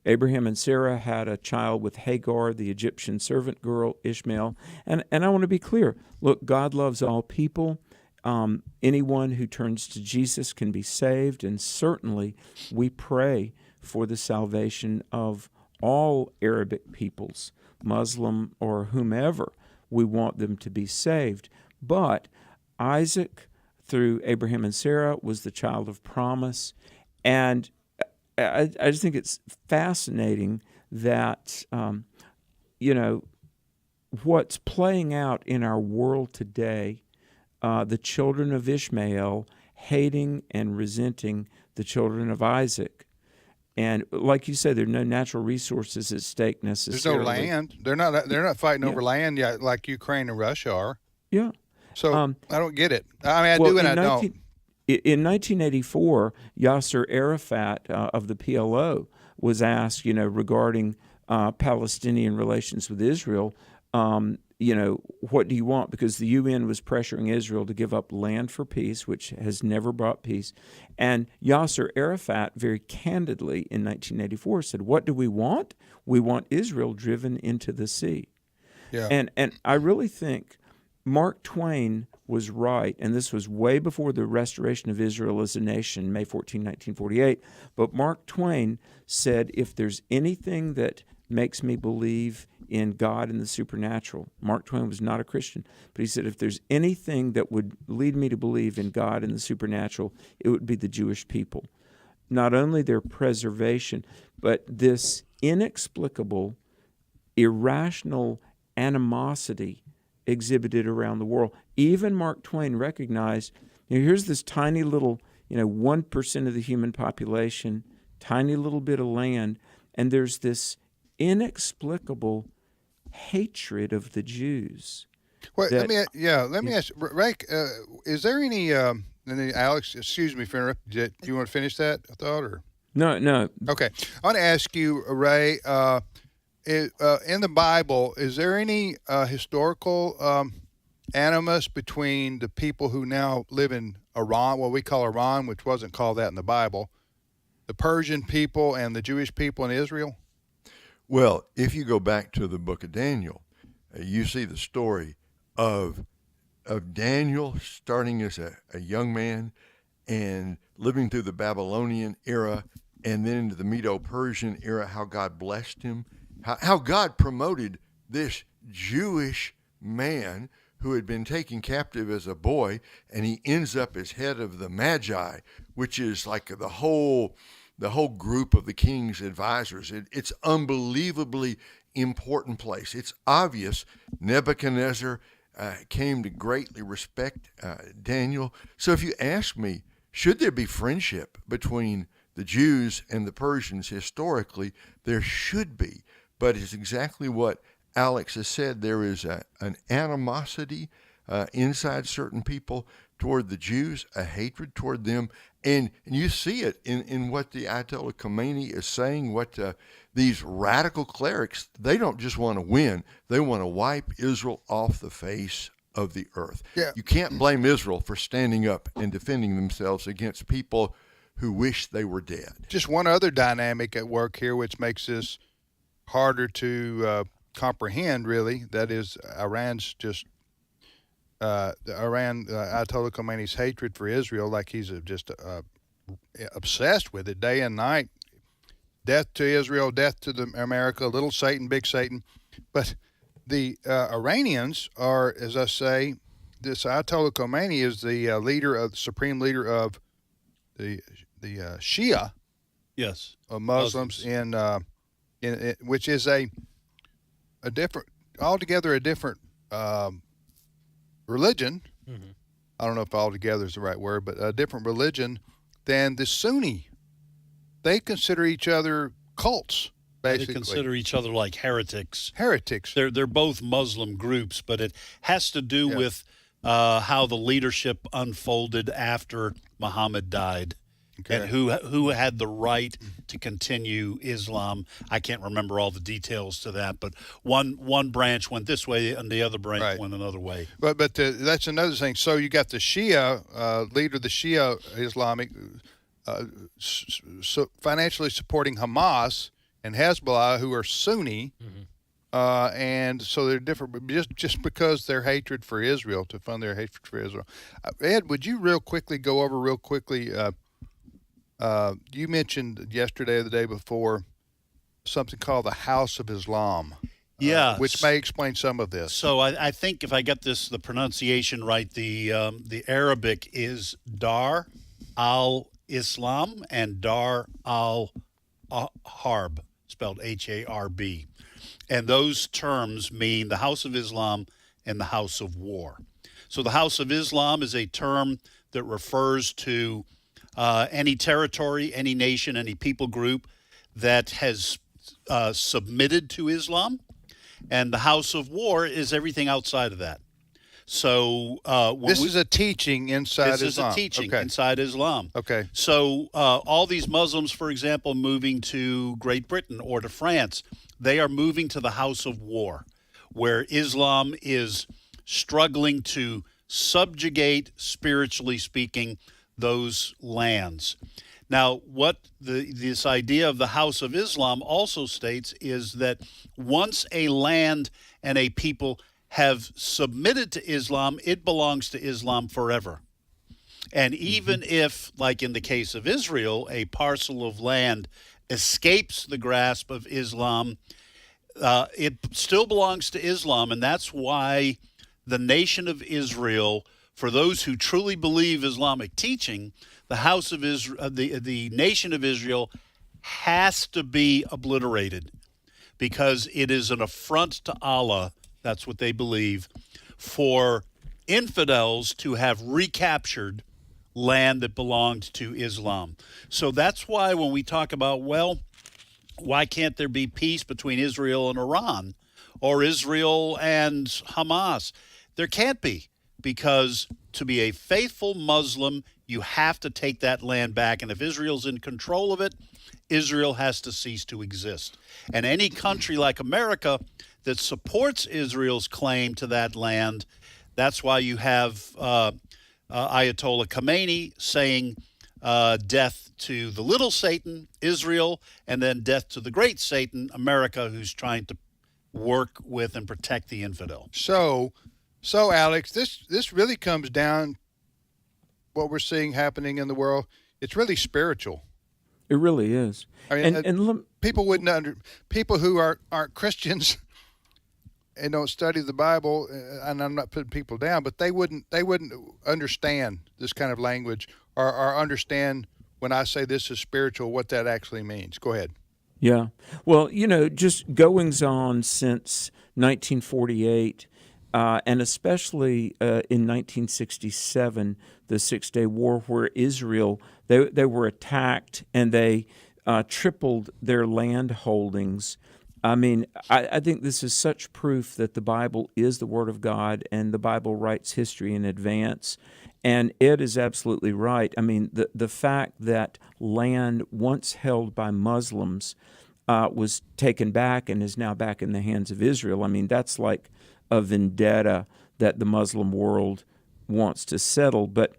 Abraham and Sarah had a child with Hagar, the Egyptian servant girl, Ishmael. And I want to be clear. Look, God loves all people. Anyone who turns to Jesus can be saved. And certainly we pray for the salvation of all Arabic peoples, Muslim or whomever. We want them to be saved. But Isaac, through Abraham and Sarah, was the child of promise. And I just think it's fascinating that, what's playing out in our world today, the children of Ishmael hating and resenting the children of Isaac. And like you said, there are no natural resources at stake necessarily. There's no land. They're not fighting over land yet, like Ukraine and Russia are. Yeah. So I don't get it. I mean, I do and I don't. In 1984, Yasser Arafat of the PLO was asked, regarding Palestinian relations with Israel, what do you want? Because the UN was pressuring Israel to give up land for peace, which has never brought peace. And Yasser Arafat very candidly in 1984 said, what do we want? We want Israel driven into the sea. Yeah. And I really think Mark Twain was right, and this was way before the restoration of Israel as a nation, May 14, 1948. But Mark Twain said, if there's anything that makes me believe in God and the supernatural. Mark Twain was not a Christian, but he said, if there's anything that would lead me to believe in God and the supernatural, it would be the Jewish people. Not only their preservation, but this inexplicable, irrational animosity exhibited around the world. Even Mark Twain recognized, here's this tiny little, 1% of the human population, tiny little bit of land, and there's this inexplicable hatred of the Jews. Well, that- let me ask, Ray, is there any, Alex, excuse me for interrupting, do you want to finish that thought, or? No. Okay. I want to ask you, Ray, in the Bible, is there any historical animus between the people who now live in Iran, what we call Iran, which wasn't called that in the Bible, the Persian people and the Jewish people in Israel? Well, if you go back to the book of Daniel, you see the story of Daniel starting as a young man and living through the Babylonian era and then into the Medo-Persian era, how God blessed him, how God promoted this Jewish man who had been taken captive as a boy, and he ends up as head of the Magi, which is like the whole group of the king's advisors. It's unbelievably important place. It's obvious Nebuchadnezzar came to greatly respect Daniel. So if you ask me, should there be friendship between the Jews and the Persians historically? There should be, but it's exactly what Alex has said. There is an animosity inside certain people toward the Jews, a hatred toward them, and you see it in what the Ayatollah Khomeini is saying, what these radical clerics, they don't just want to win, they want to wipe Israel off the face of the earth. Yeah. You can't blame Israel for standing up and defending themselves against people who wish they were dead. Just one other dynamic at work here, which makes this harder to comprehend, really. That is Iran's Ayatollah Khomeini's hatred for Israel, like he's just obsessed with it day and night. Death to Israel, death to America, little Satan, big Satan. But the Iranians are, as I say, this Ayatollah Khomeini is the supreme leader of the Shia, yes, of Muslims in which is altogether a different religion. Mm-hmm. I don't know if altogether is the right word, but a different religion than the Sunni. They consider each other cults, basically. They consider each other like heretics. Heretics. They're both Muslim groups, but it has to do with how the leadership unfolded after Muhammad died. Okay. And who had the right to continue Islam. I can't remember all the details to that, but one branch went this way and the other branch went another way. But that's another thing. So you got the Shia leader, the Shia Islamic, financially supporting Hamas and Hezbollah, who are Sunni, and so they're different. But just because their hatred for Israel, to fund their hatred for Israel. Ed, would you real quickly go over you mentioned yesterday or the day before something called the House of Islam. Yeah. Which may explain some of this. So I think if I get the pronunciation right, the Arabic is Dar al-Islam and Dar al-Harb, spelled H-A-R-B. And those terms mean the House of Islam and the House of War. So the House of Islam is a term that refers to any territory, any nation, any people group that has submitted to Islam, and the House of War is everything outside of that. So this is a teaching inside Islam. This is a teaching inside Islam. Okay. So all these Muslims, for example, moving to Great Britain or to France, they are moving to the House of War, where Islam is struggling to subjugate, spiritually speaking, those lands. Now, what this idea of the House of Islam also states is that once a land and a people have submitted to Islam, it belongs to Islam forever. And even if, like in the case of Israel, a parcel of land escapes the grasp of Islam, it still belongs to Islam. And that's why the nation of Israel, for those who truly believe Islamic teaching, the House of Israel, the nation of Israel has to be obliterated because it is an affront to Allah, that's what they believe, for infidels to have recaptured land that belonged to Islam. So that's why when we talk about, well, why can't there be peace between Israel and Iran or Israel and Hamas? There can't be, because to be a faithful Muslim, you have to take that land back. And if Israel's in control of it, Israel has to cease to exist. And any country like America that supports Israel's claim to that land, that's why you have Ayatollah Khamenei saying death to the little Satan, Israel, and then death to the great Satan, America, who's trying to work with and protect the infidel. So Alex, this really comes down what we're seeing happening in the world. It's really spiritual. It really is. I mean, people wouldn't people who aren't Christians and don't study the Bible, and I'm not putting people down, but they wouldn't understand this kind of language or understand when I say this is spiritual, what that actually means. Go ahead. Yeah. Well, just goings on since 1948, and especially in 1967, the Six-Day War, where Israel, they were attacked and they tripled their land holdings. I mean, I think this is such proof that the Bible is the Word of God, and the Bible writes history in advance. And Ed is absolutely right. I mean, the fact that land once held by Muslims was taken back and is now back in the hands of Israel, I mean, that's like a vendetta that the Muslim world wants to settle. But,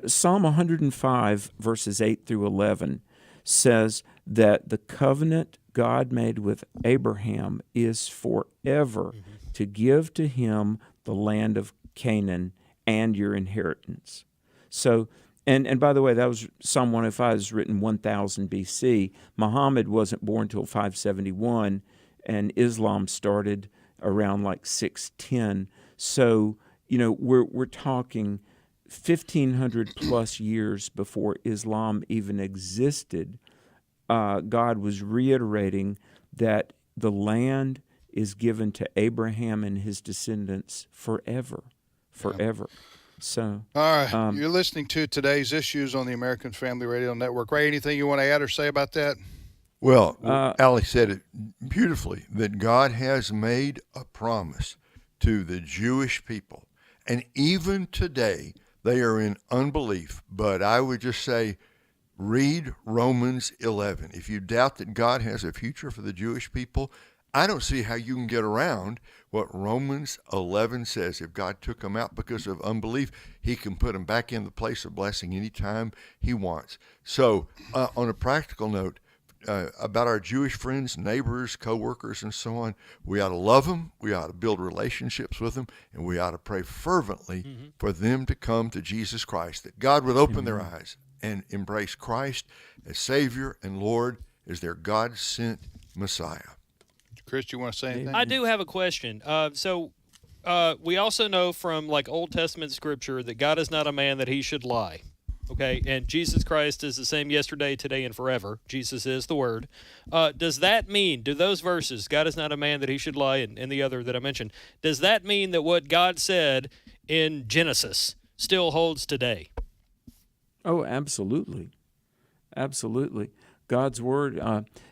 Psalm 105, verses 8 through 11, says that the covenant God made with Abraham is forever to give to him the land of Canaan and your inheritance. So, and by the way, that was Psalm 105 is written 1000 BC. Muhammad wasn't born till 571, and Islam started around like 610. So, we're talking 1,500 plus years before Islam even existed. God was reiterating that the land is given to Abraham and his descendants forever. Yeah. So, all right, you're listening to Today's Issues on the American Family Radio Network. Ray, anything you want to add or say about that? Well, Alex said it beautifully, that God has made a promise to the Jewish people. And even today, they are in unbelief. But I would just say, read Romans 11. If you doubt that God has a future for the Jewish people, I don't see how you can get around what Romans 11 says. If God took them out because of unbelief, he can put them back in the place of blessing anytime he wants. So on a practical note, about our Jewish friends, neighbors, co-workers, and so on, we ought to love them, we ought to build relationships with them, and we ought to pray fervently for them to come to Jesus Christ, that God would open their eyes and embrace Christ as Savior and Lord, as their God-sent Messiah. Chris, you want to say anything? I do have a question. So we also know from like Old Testament scripture that God is not a man that he should lie. Okay, and Jesus Christ is the same yesterday, today, and forever. Jesus is the Word. Does that mean, do those verses, God is not a man that he should lie, and the other that I mentioned, does that mean that what God said in Genesis still holds today? Oh, absolutely. Absolutely. God's Word,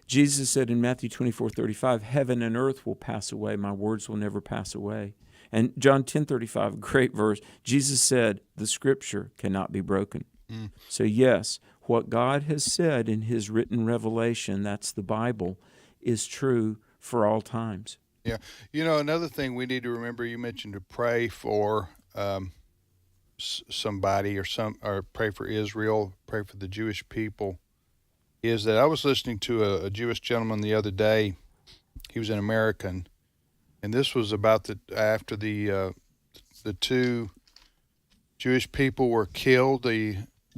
Jesus said in Matthew 24:35, heaven and earth will pass away, my words will never pass away. And John 10:35, great verse, Jesus said, the Scripture cannot be broken. So yes, what God has said in his written revelation, that's the Bible, is true for all times. Yeah. Another thing we need to remember, you mentioned to pray for somebody or pray for Israel, pray for the Jewish people, is that I was listening to a Jewish gentleman the other day. He was an American, and this was about after the two Jewish people were killed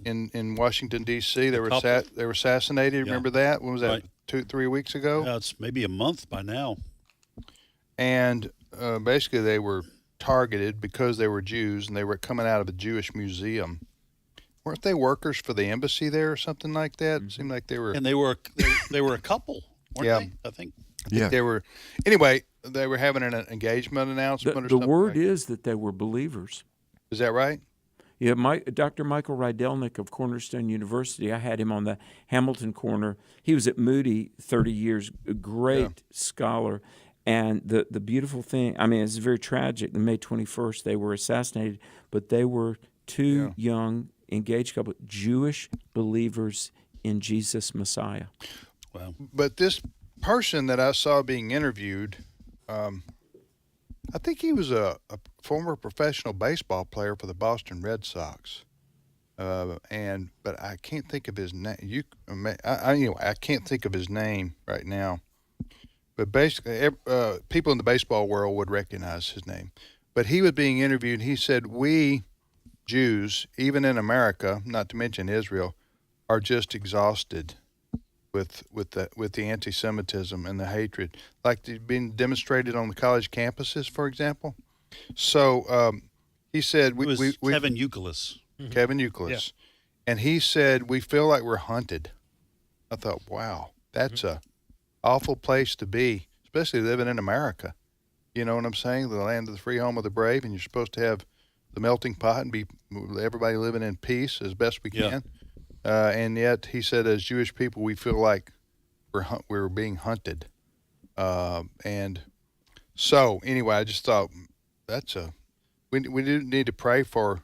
in Washington, D.C. They were assassinated. Remember that? When was that? Right. 2-3 weeks ago? Yeah, it's maybe a month by now. And basically they were targeted because they were Jews, and they were coming out of a Jewish museum. Weren't they workers for the embassy there or something like that? It seemed like they were. And they were a couple, weren't they? I think they were. Anyway, they were having an engagement announcement or something. The word is that they were believers. Is that right? Yeah, Dr. Michael Rydelnik of Cornerstone University, I had him on the Hamilton corner. He was at Moody 30 years, a great scholar. And the beautiful thing, I mean, it's very tragic. On May 21st, they were assassinated, but they were two young, engaged couple, Jewish believers in Jesus Messiah. Wow. But this person that I saw being interviewed, I think he was a former professional baseball player for the Boston Red Sox. But I can't think of his name. Anyway, I can't think of his name right now. But basically, people in the baseball world would recognize his name. But he was being interviewed, and he said, we Jews, even in America, not to mention Israel, are just exhausted with the anti-Semitism and the hatred, like it's being demonstrated on the college campuses, for example. So he said, it was Kevin Youkilis. Kevin Youkilis. Yeah. And he said, we feel like we're hunted. I thought, wow, that's a awful place to be, especially living in America. You know what I'm saying? The land of the free, home of the brave, and you're supposed to have the melting pot and be everybody living in peace as best we can. And yet, he said, as Jewish people, we feel like we're being hunted. And so, anyway, I just thought we do need to pray for.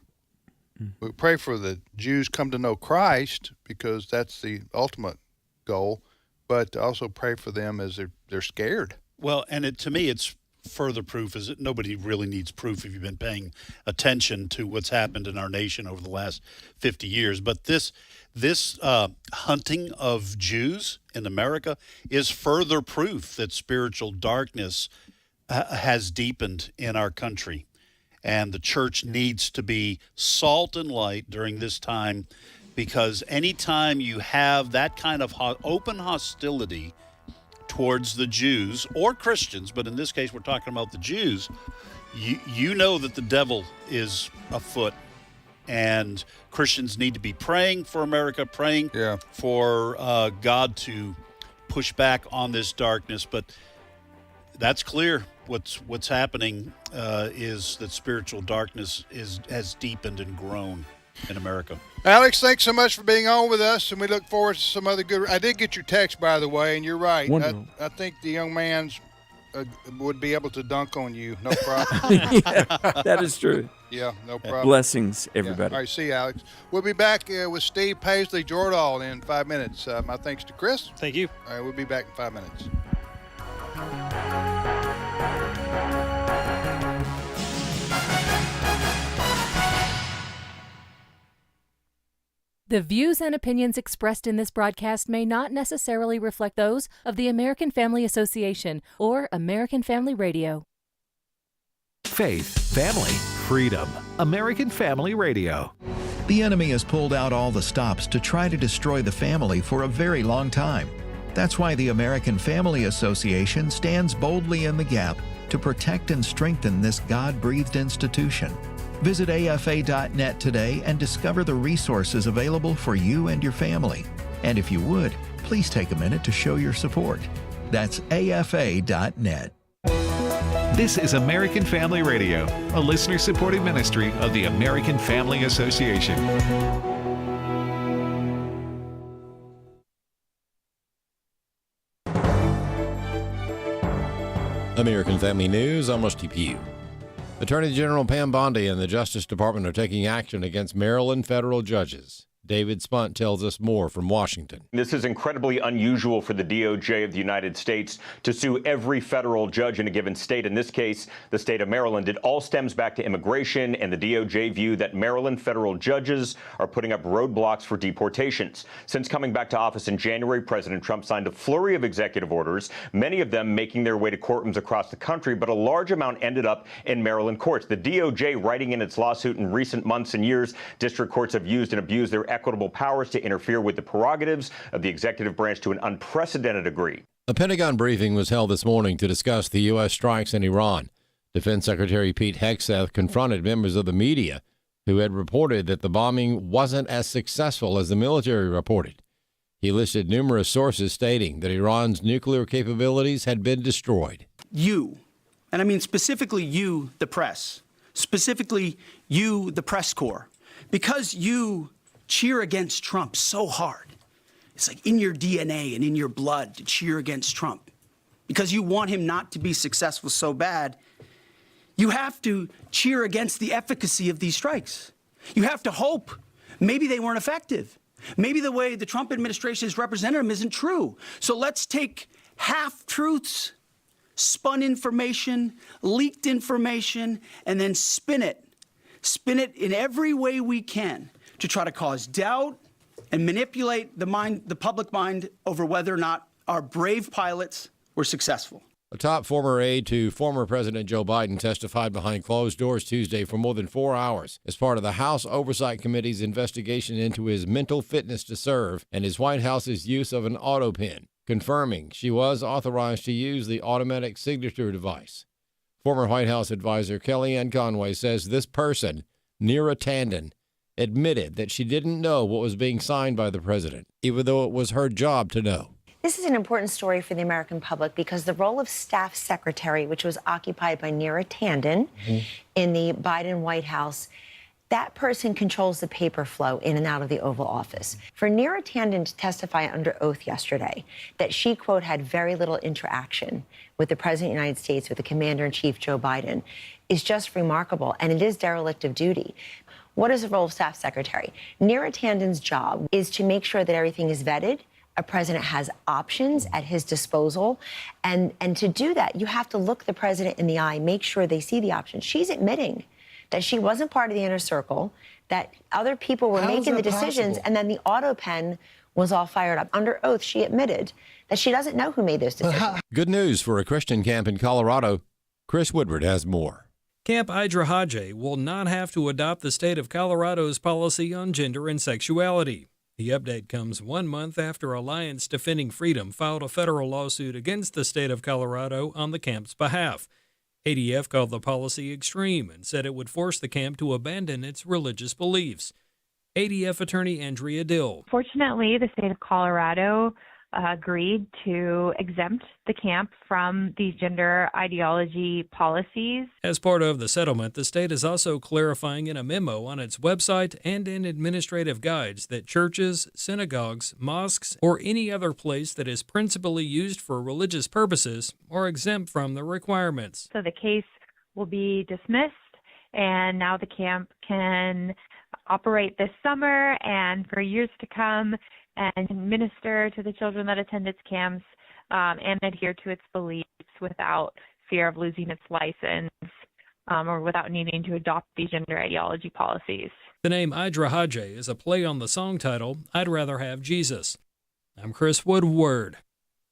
We pray for the Jews come to know Christ, because that's the ultimate goal. But also pray for them as they're scared. Well, and to me, it's further proof is that nobody really needs proof if you've been paying attention to what's happened in our nation over the last 50 years. But this hunting of Jews in America is further proof that spiritual darkness has deepened in our country. And the church needs to be salt and light during this time, because anytime you have that kind of open hostility towards the Jews or Christians, but in this case we're talking about the Jews, you know that the devil is afoot, and Christians need to be praying for America, praying for God to push back on this darkness. But that's clear. What's happening is that spiritual darkness has deepened and grown in America. Alex, thanks so much for being on with us, and we look forward to some other good. I did get your text, by the way, and you're right. I think the young man's would be able to dunk on you, no problem. Yeah, that is true. Yeah, no problem. Blessings, everybody. Yeah. All right, see you, Alex. We'll be back with Steve Paisley Jordahl in 5 minutes. My thanks to Chris. Thank you. All right, we'll be back in 5 minutes. The views and opinions expressed in this broadcast may not necessarily reflect those of the American Family Association or American Family Radio. Faith, family, freedom. American Family Radio. The enemy has pulled out all the stops to try to destroy the family for a very long time. That's why the American Family Association stands boldly in the gap to protect and strengthen this God-breathed institution. Visit AFA.net today and discover the resources available for you and your family. And if you would, please take a minute to show your support. That's AFA.net. This is American Family Radio, a listener-supported ministry of the American Family Association. American Family News, I'm Rusty Pugh. Attorney General Pam Bondi and the Justice Department are taking action against Maryland federal judges. David Spunt tells us more from Washington. This is incredibly unusual for the DOJ of the United States to sue every federal judge in a given state. In this case, the state of Maryland. It all stems back to immigration and the DOJ view that Maryland federal judges are putting up roadblocks for deportations. Since coming back to office in January, President Trump signed a flurry of executive orders, many of them making their way to courtrooms across the country, but a large amount ended up in Maryland courts. The DOJ, writing in its lawsuit in recent months and years, district courts have used and abused their equitable powers to interfere with the prerogatives of the executive branch to an unprecedented degree. A Pentagon briefing was held this morning to discuss the U.S. strikes in Iran. Defense Secretary Pete Hegseth confronted members of the media who had reported that the bombing wasn't as successful as the military reported. He listed numerous sources stating that Iran's nuclear capabilities had been destroyed. You, and I mean specifically you, the press, specifically you, the press corps, because you cheer against Trump so hard, it's like in your DNA and in your blood to cheer against Trump, because you want him not to be successful so bad, you have to cheer against the efficacy of these strikes. You have to hope maybe they weren't effective. Maybe the way the Trump administration has represented them isn't true. So let's take half-truths, spun information, leaked information, and then spin it in every way we can to try to cause doubt and manipulate the public mind over whether or not our brave pilots were successful. A top former aide to former President Joe Biden testified behind closed doors Tuesday for more than 4 hours as part of the House Oversight Committee's investigation into his mental fitness to serve and his White House's use of an auto pen, confirming she was authorized to use the automatic signature device. Former White House advisor Kellyanne Conway says this person, Neera Tanden, admitted that she didn't know what was being signed by the president, even though it was her job to know. This is an important story for the American public because the role of staff secretary, which was occupied by Neera Tanden in the Biden White House, that person controls the paper flow in and out of the Oval Office. For Neera Tanden to testify under oath yesterday that she, quote, had very little interaction with the President of the United States, with the Commander-in-Chief, Joe Biden, is just remarkable, and it is derelict of duty. What is the role of staff secretary? Neera Tanden's job is to make sure that everything is vetted, a president has options at his disposal. And to do that, you have to look the president in the eye, make sure they see the options. She's admitting that she wasn't part of the inner circle, that other people were making the decisions, and then the auto pen was all fired up. Under oath, she admitted that she doesn't know who made those decisions. Good news for a Christian camp in Colorado. Chris Woodward has more. Camp Idrahaje will not have to adopt the state of Colorado's policy on gender and sexuality. The update comes 1 month after Alliance Defending Freedom filed a federal lawsuit against the state of Colorado on the camp's behalf. ADF called the policy extreme and said it would force the camp to abandon its religious beliefs. ADF attorney Andrea Dill. Fortunately, the state of Colorado agreed to exempt the camp from these gender ideology policies. As part of the settlement, the state is also clarifying in a memo on its website and in administrative guides that churches, synagogues, mosques, or any other place that is principally used for religious purposes are exempt from the requirements. So the case will be dismissed, and now the camp can operate this summer and for years to come and minister to the children that attend its camps and adhere to its beliefs without fear of losing its license or without needing to adopt these gender ideology policies. The name Idrahaje is a play on the song title, I'd Rather Have Jesus. I'm Chris Woodward.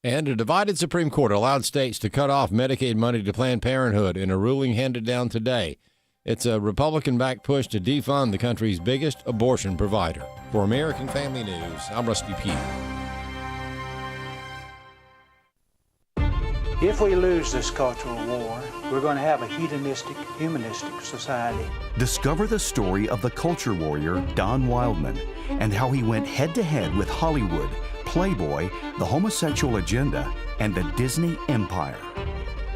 And a divided Supreme Court allowed states to cut off Medicaid money to Planned Parenthood in a ruling handed down today. It's a Republican-backed push to defund the country's biggest abortion provider. For American Family News, I'm Rusty Pugh. If we lose this cultural war, we're going to have a hedonistic, humanistic society. Discover the story of the culture warrior Don Wildman and how he went head-to-head with Hollywood, Playboy, the homosexual agenda, and the Disney empire.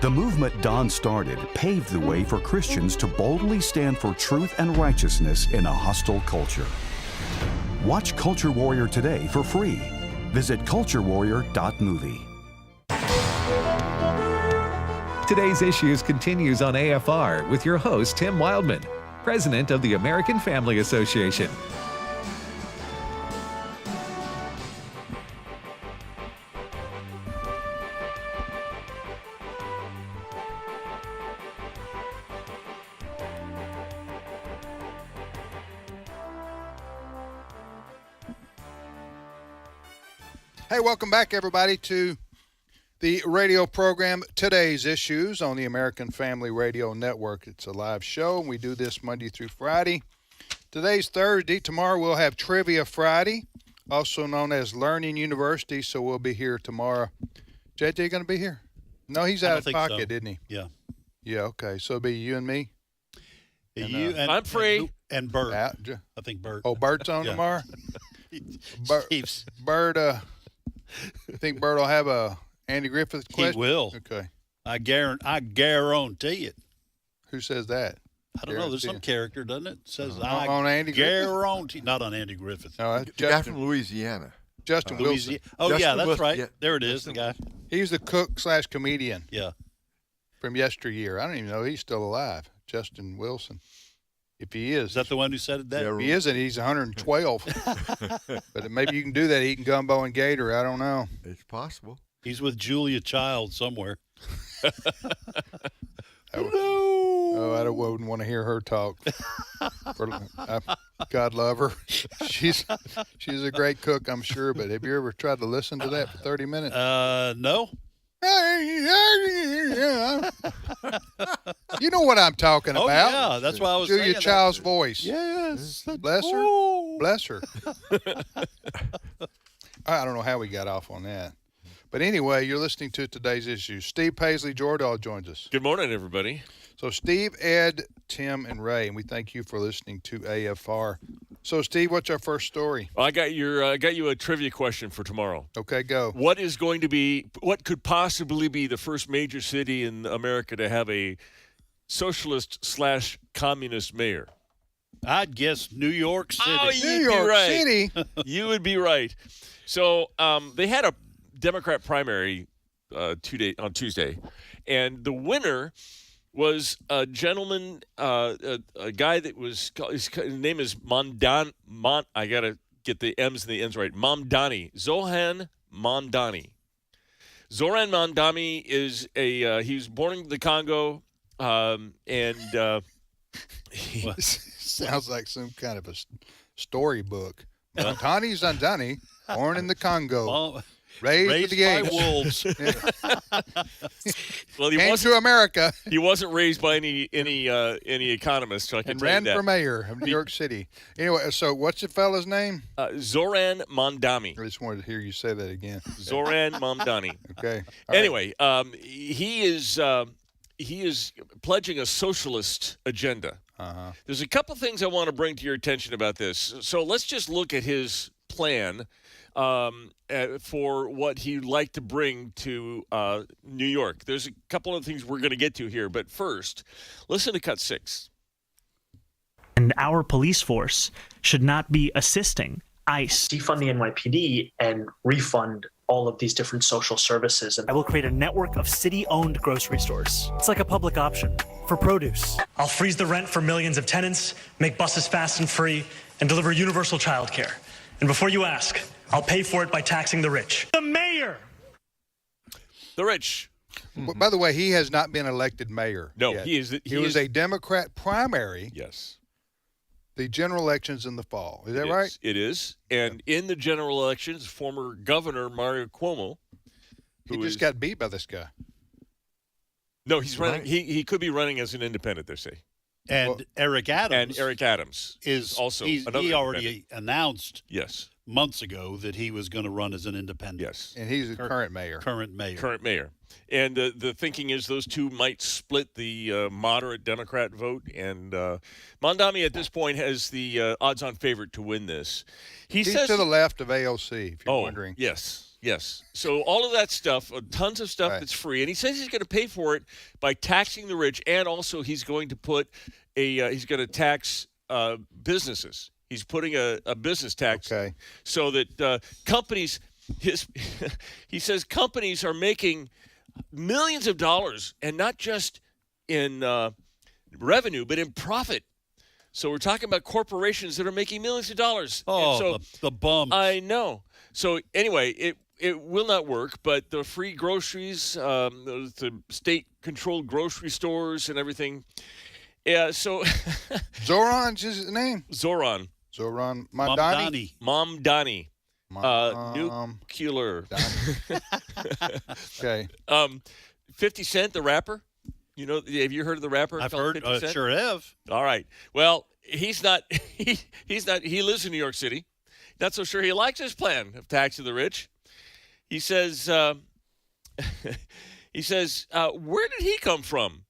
The movement Don started paved the way for Christians to boldly stand for truth and righteousness in a hostile culture. Watch Culture Warrior today for free. Visit culturewarrior.movie. Today's Issues continues on AFR with your host, Tim Wildman, President of the American Family Association. Hey, welcome back, everybody, to the radio program Today's Issues on the American Family Radio Network. It's a live show, and we do this Monday through Friday. Today's Thursday. Tomorrow we'll have Trivia Friday, also known as Learning University, so we'll be here tomorrow. JJ going to be here? No, he's out of pocket, isn't he? Yeah. Yeah, okay. So it'll be you and me? I'm free. And Bert. I think Bert. Oh, Bert's on tomorrow? Bert, I think Bert will have a Andy Griffith question. He will. Okay. I guarantee it. Who says that? I don't know. There's some character, doesn't it? It says on Andy Griffith? guarantee. Not on Andy Griffith. No, The guy from Louisiana. Justin Wilson. Oh, Justin yeah, that's Wilson, right. yeah. There it is, the guy. He's the cook / comedian. Yeah. From yesteryear. I don't even know he's still alive. Justin Wilson. If he is. Is that the one who said that? If he isn't, he's 112. But maybe you can do that eating gumbo and gator. I don't know. It's possible. He's with Julia Child somewhere. Oh, I wouldn't want to hear her talk. God love her. She's a great cook, I'm sure. But have you ever tried to listen to that for 30 minutes? No. You know what I'm talking Oh, about. yeah, that's why I was Julia saying that. Child's voice. Yes. Bless her. Bless her. I don't know how we got off on that. But anyway, you're listening to today's issue. Steve Paisley Jordahl joins us. Good morning, everybody. So Steve, Ed, Tim, and Ray, and we thank you for listening to AFR. So Steve, what's our first story? Well, I got you a trivia question for tomorrow. Okay, go. What could possibly be the first major city in America to have a socialist / communist mayor? I'd guess New York City. Oh, New York City. You would be right. So they had a Democrat primary on Tuesday, and the winner was a gentleman, a guy that was his name is I gotta get the M's and the N's right. Zoran Mamdani. Zoran Mamdani is he was born in the Congo, Sounds like some kind of a storybook. Tani Zandani, born in the Congo. Raised with the by apes. wolves. Well, he Came to America He wasn't raised by any economist, so I can and tell you ran that. for mayor of New York City. Anyway, so what's the fella's name? Zoran Mamdani. I just wanted to hear you say that again. Zoran Mamdani. Okay. All Anyway, he is pledging a socialist agenda. Uh-huh. There's a couple things I want to bring to your attention about this. So let's just look at his plan for what he'd like to bring to New York. There's a couple of things we're going to get to here, but first, listen to cut 6. And our police force should not be assisting ICE. Defund the NYPD and refund all of these different social services. I will create a network of city-owned grocery stores. It's like a public option for produce. I'll freeze the rent for millions of tenants, make buses fast and free, and deliver universal childcare. And before you ask, I'll pay for it by taxing the rich. The mayor! The rich. By the way, he has not been elected mayor. No, yet. he was is a Democrat primary. Yes. The general elections in the fall. Is that right? It is. And in the general elections, former Governor Mario Cuomo. He just got beat by this guy. No, he's running. He could be running as an independent, they say. And Eric Adams. is also he already announced yes months ago that he was going to run as an independent. Yes. And he's the current mayor. Current mayor. And the thinking is those two might split the moderate Democrat vote. And Mamdani at this point has the odds-on favorite to win this. He's to the left of AOC, if you're wondering. Yes. So all of that stuff, tons of stuff that's free. And he says he's going to pay for it by taxing the rich. And also he's going to put he's going to tax businesses. He's putting a business tax so that companies, he says companies are making millions of dollars, and not just in revenue, but in profit. So we're talking about corporations that are making millions of dollars. Oh, so, the bums. I know. So anyway, it will not work, but the free groceries, the state-controlled grocery stores and everything. Yeah, so. Zoran's his name? Zoran Mamdani. Mamdani. Nuclear. Okay. 50 Cent, the rapper. You know, have you heard of the rapper? I've heard. 50 Cent? Sure have. All right. Well, he's not. He's not. He lives in New York City. Not so sure he likes his plan of taxing the rich. He says. He says, where did he come from?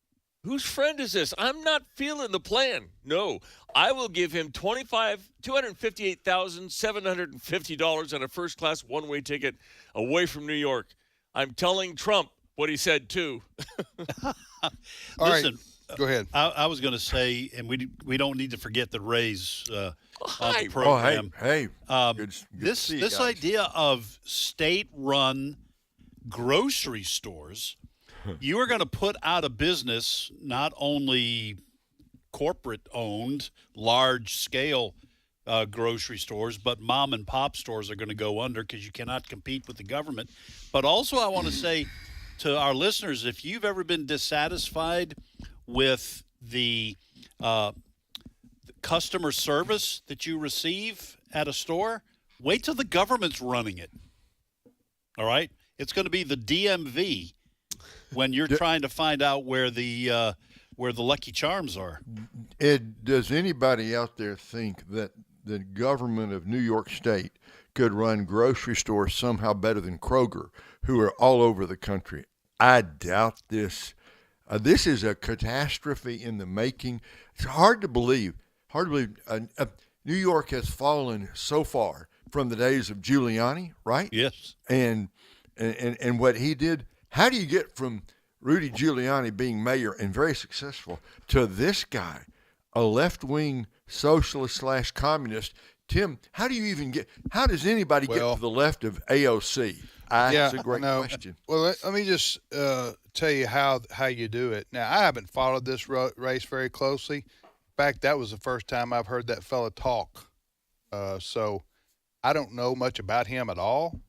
Whose friend is this? I'm not feeling the plan. No, I will give him $258,750 on a first-class one-way ticket away from New York. I'm telling Trump what he said, too. Listen, Go ahead. I was going to say, and we don't need to forget the Rays on the Oh, program. hey. This idea of state-run grocery stores, you are going to put out of business not only corporate-owned, large-scale grocery stores, but mom and pop stores are going to go under because you cannot compete with the government. But also, I want to say to our listeners, if you've ever been dissatisfied with the customer service that you receive at a store, wait till the government's running it. All right? It's going to be the DMV when you're trying to find out where the Lucky Charms are. Does anybody out there think that the government of New York State could run grocery stores somehow better than Kroger, who are all over the country? I doubt this. This is a catastrophe in the making. It's hard to believe. New York has fallen so far from the days of Giuliani, right? Yes. And what he did. How do you get from Rudy Giuliani being mayor and very successful to this guy, a left-wing socialist/communist? Tim, how does anybody get to the left of AOC? That's a great question. Well, let me just tell you how you do it. Now, I haven't followed this race very closely. In fact, that was the first time I've heard that fella talk. So I don't know much about him at all,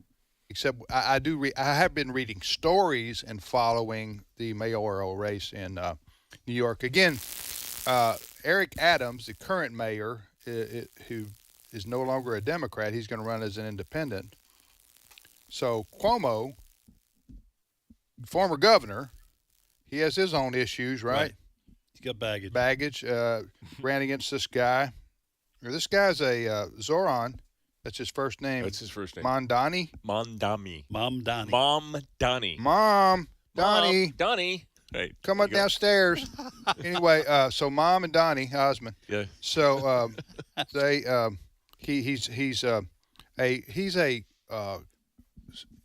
except I have been reading stories and following the mayoral race in New York. Again, Eric Adams, the current mayor, who is no longer a Democrat, he's going to run as an independent. So Cuomo, former governor, he has his own issues, right? He's got baggage. Ran against this guy. This guy's a Zoran. That's his first name. That's his first name. Mondani. Mom Donnie. Mom, Donnie. Donnie. Hey, come on downstairs. Anyway, so Mom and Donnie Osmond. Yeah. So he's a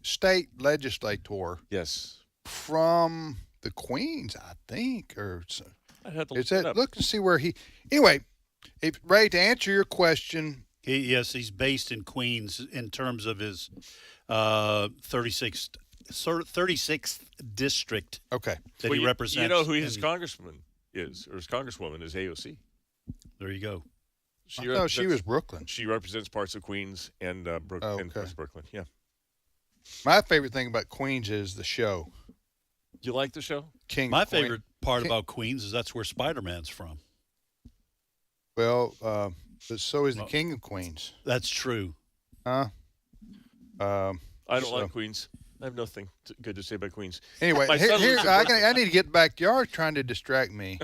state legislator. Yes. From the Queens, I think, or I'd have to look and see where he. Anyway, Ray, to answer your question. He's based in Queens in terms of his 36th district. Okay. That he represents. You know who his congressman is, or his congresswoman is AOC. There you go. She was Brooklyn. She represents parts of Queens and and parts of Brooklyn. Yeah. My favorite thing about Queens is the show. You like the show? My favorite part about Queens is that's where Spider-Man's from. Well, but so is the King of Queens. That's true. Huh? I don't like Queens. I have nothing good to say about Queens. Anyway, I need to get back. You are trying to distract me.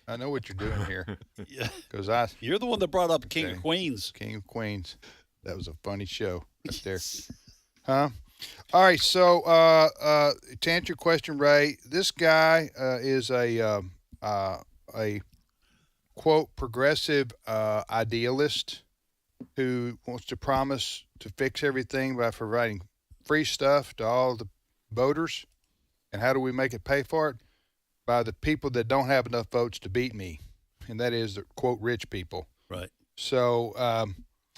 I know what you're doing here. Because you're the one that brought up King of Queens. King of Queens. That was a funny show right there. Huh? All right. So to answer your question, Ray, this guy is a quote progressive idealist who wants to promise to fix everything by providing free stuff to all the voters. And how do we make it pay for it? By the people that don't have enough votes to beat me. And that is the quote rich people. Right. So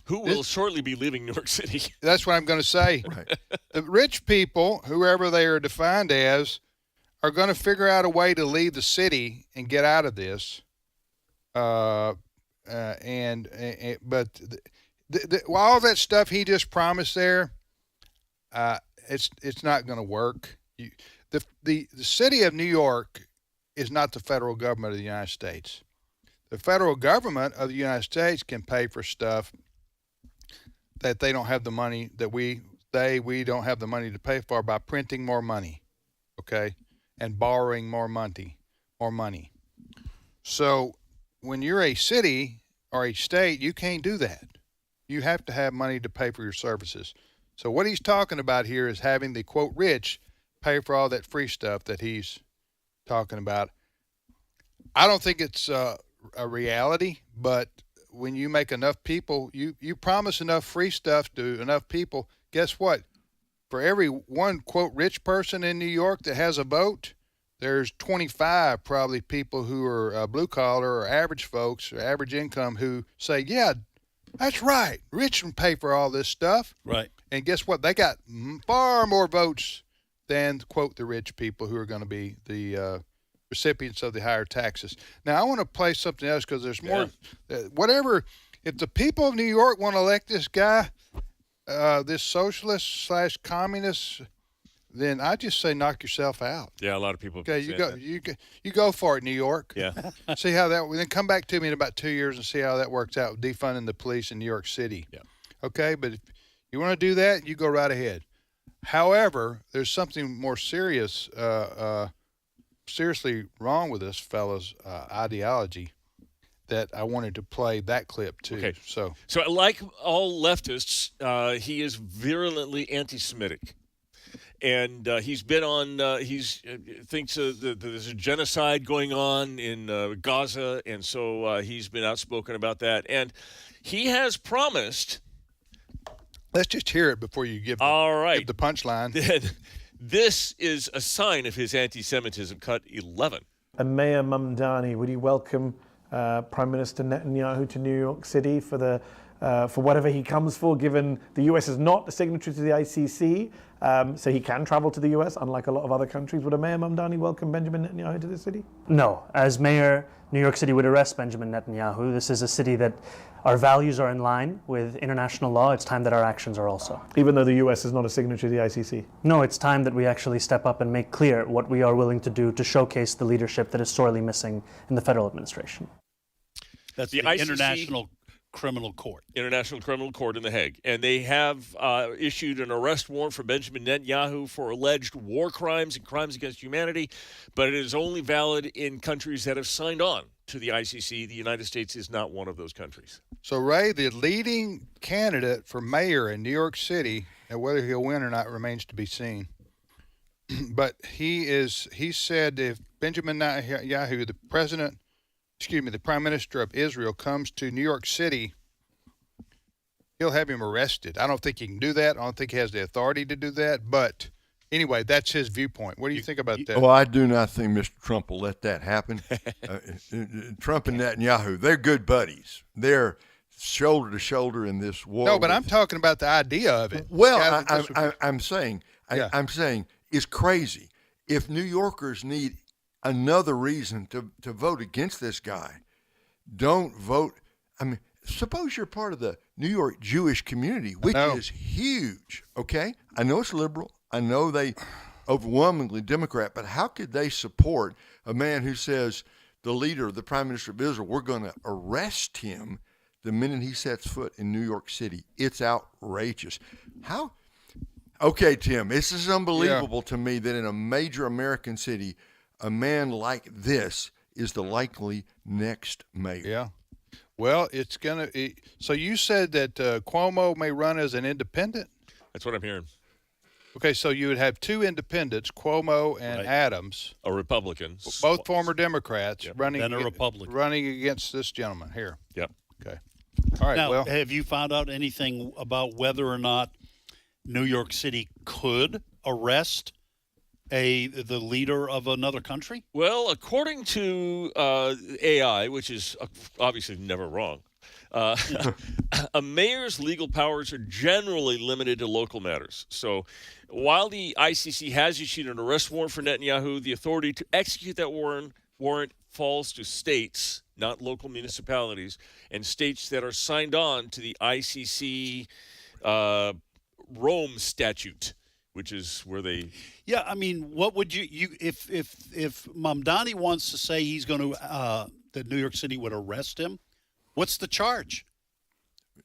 who will shortly be leaving New York City. That's what I'm going to say. Right. The rich people, whoever they are defined as, are going to figure out a way to leave the city and get out of this. But all that stuff he just promised there, it's not going to work. The city of New York is not the federal government of the United States. The federal government of the United States can pay for stuff that they don't have the money that we don't have the money to pay for by printing more money, okay, and borrowing more money. So when you're a city or a state, you can't do that. You have to have money to pay for your services. So what he's talking about here is having the, quote, rich pay for all that free stuff that he's talking about. I don't think it's a reality, but when you make enough people, you promise enough free stuff to enough people, guess what? For every one, quote, rich person in New York that has a vote, there's 25 probably people who are blue collar or average folks or average income who say, yeah, that's right. Rich can pay for all this stuff. Right. And guess what? They got far more votes than, quote, the rich people who are going to be the recipients of the higher taxes. Now, I want to play something else because there's more. Whatever, if the people of New York want to elect this guy, this socialist / communist, then I just say knock yourself out. Yeah, a lot of people. Okay, you go for it, New York. Yeah. See how that. Then come back to me in about 2 years and see how that works out. Defunding the police in New York City. Yeah. Okay, but if you want to do that, you go right ahead. However, there's something more serious, seriously wrong with this fellow's ideology that I wanted to play that clip too. Okay. So like all leftists, he is virulently anti-Semitic. And he's been on. Thinks that there's a genocide going on in Gaza, and so he's been outspoken about that. And he has promised. Let's just hear it before you give the punchline. This is a sign of his anti-Semitism. Cut 11. And Mayor Mamdani, would you welcome Prime Minister Netanyahu to New York City for whatever he comes for, given the U.S. is not a signatory to the ICC, so he can travel to the U.S., unlike a lot of other countries. Would a Mayor Mamdani welcome Benjamin Netanyahu to the city? No. As mayor, New York City would arrest Benjamin Netanyahu. This is a city that our values are in line with international law. It's time that our actions are also. Even though the U.S. is not a signatory to the ICC? No, it's time that we actually step up and make clear what we are willing to do to showcase the leadership that is sorely missing in the federal administration. That's the ICC, International Criminal Court. International Criminal Court in The Hague. And they have issued an arrest warrant for Benjamin Netanyahu for alleged war crimes and crimes against humanity, but it is only valid in countries that have signed on to the ICC. The United States is not one of those countries. So, Ray, the leading candidate for mayor in New York City, and whether he'll win or not remains to be seen. But he said if Benjamin Netanyahu, the Prime Minister of Israel, comes to New York City, he'll have him arrested. I don't think he can do that. I don't think he has the authority to do that. But anyway, that's his viewpoint. What do you think about that? Well, I do not think Mr. Trump will let that happen. Trump and Netanyahu, they're good buddies. They're shoulder to shoulder in this war. No, but I'm talking about the idea of it. Well, I'm saying it's crazy. If New Yorkers need another reason to vote against this guy, don't vote. I mean, suppose you're part of the New York Jewish community, which is huge, okay? I know it's liberal. I know they overwhelmingly Democrat, but how could they support a man who says the leader, the Prime Minister of Israel, we're going to arrest him the minute he sets foot in New York City? It's outrageous. How? Okay, Tim, this is unbelievable to me that in a major American city, a man like this is the likely next mayor. Yeah. Well, it's going to – so you said that Cuomo may run as an independent? That's what I'm hearing. Okay, so you would have two independents, Cuomo and Adams. A Republicans. Both former Democrats running against this gentleman here. Yep. Okay. All right, now, well. Have you found out anything about whether or not New York City could arrest the leader of another country? Well, according to AI, which is obviously never wrong, a mayor's legal powers are generally limited to local matters. So while the ICC has issued an arrest warrant for Netanyahu, the authority to execute that warrant falls to states, not local municipalities, and states that are signed on to the ICC Rome Statute, which is where they. Yeah, I mean, what would you if Mamdani wants to say he's going to that New York City would arrest him? What's the charge?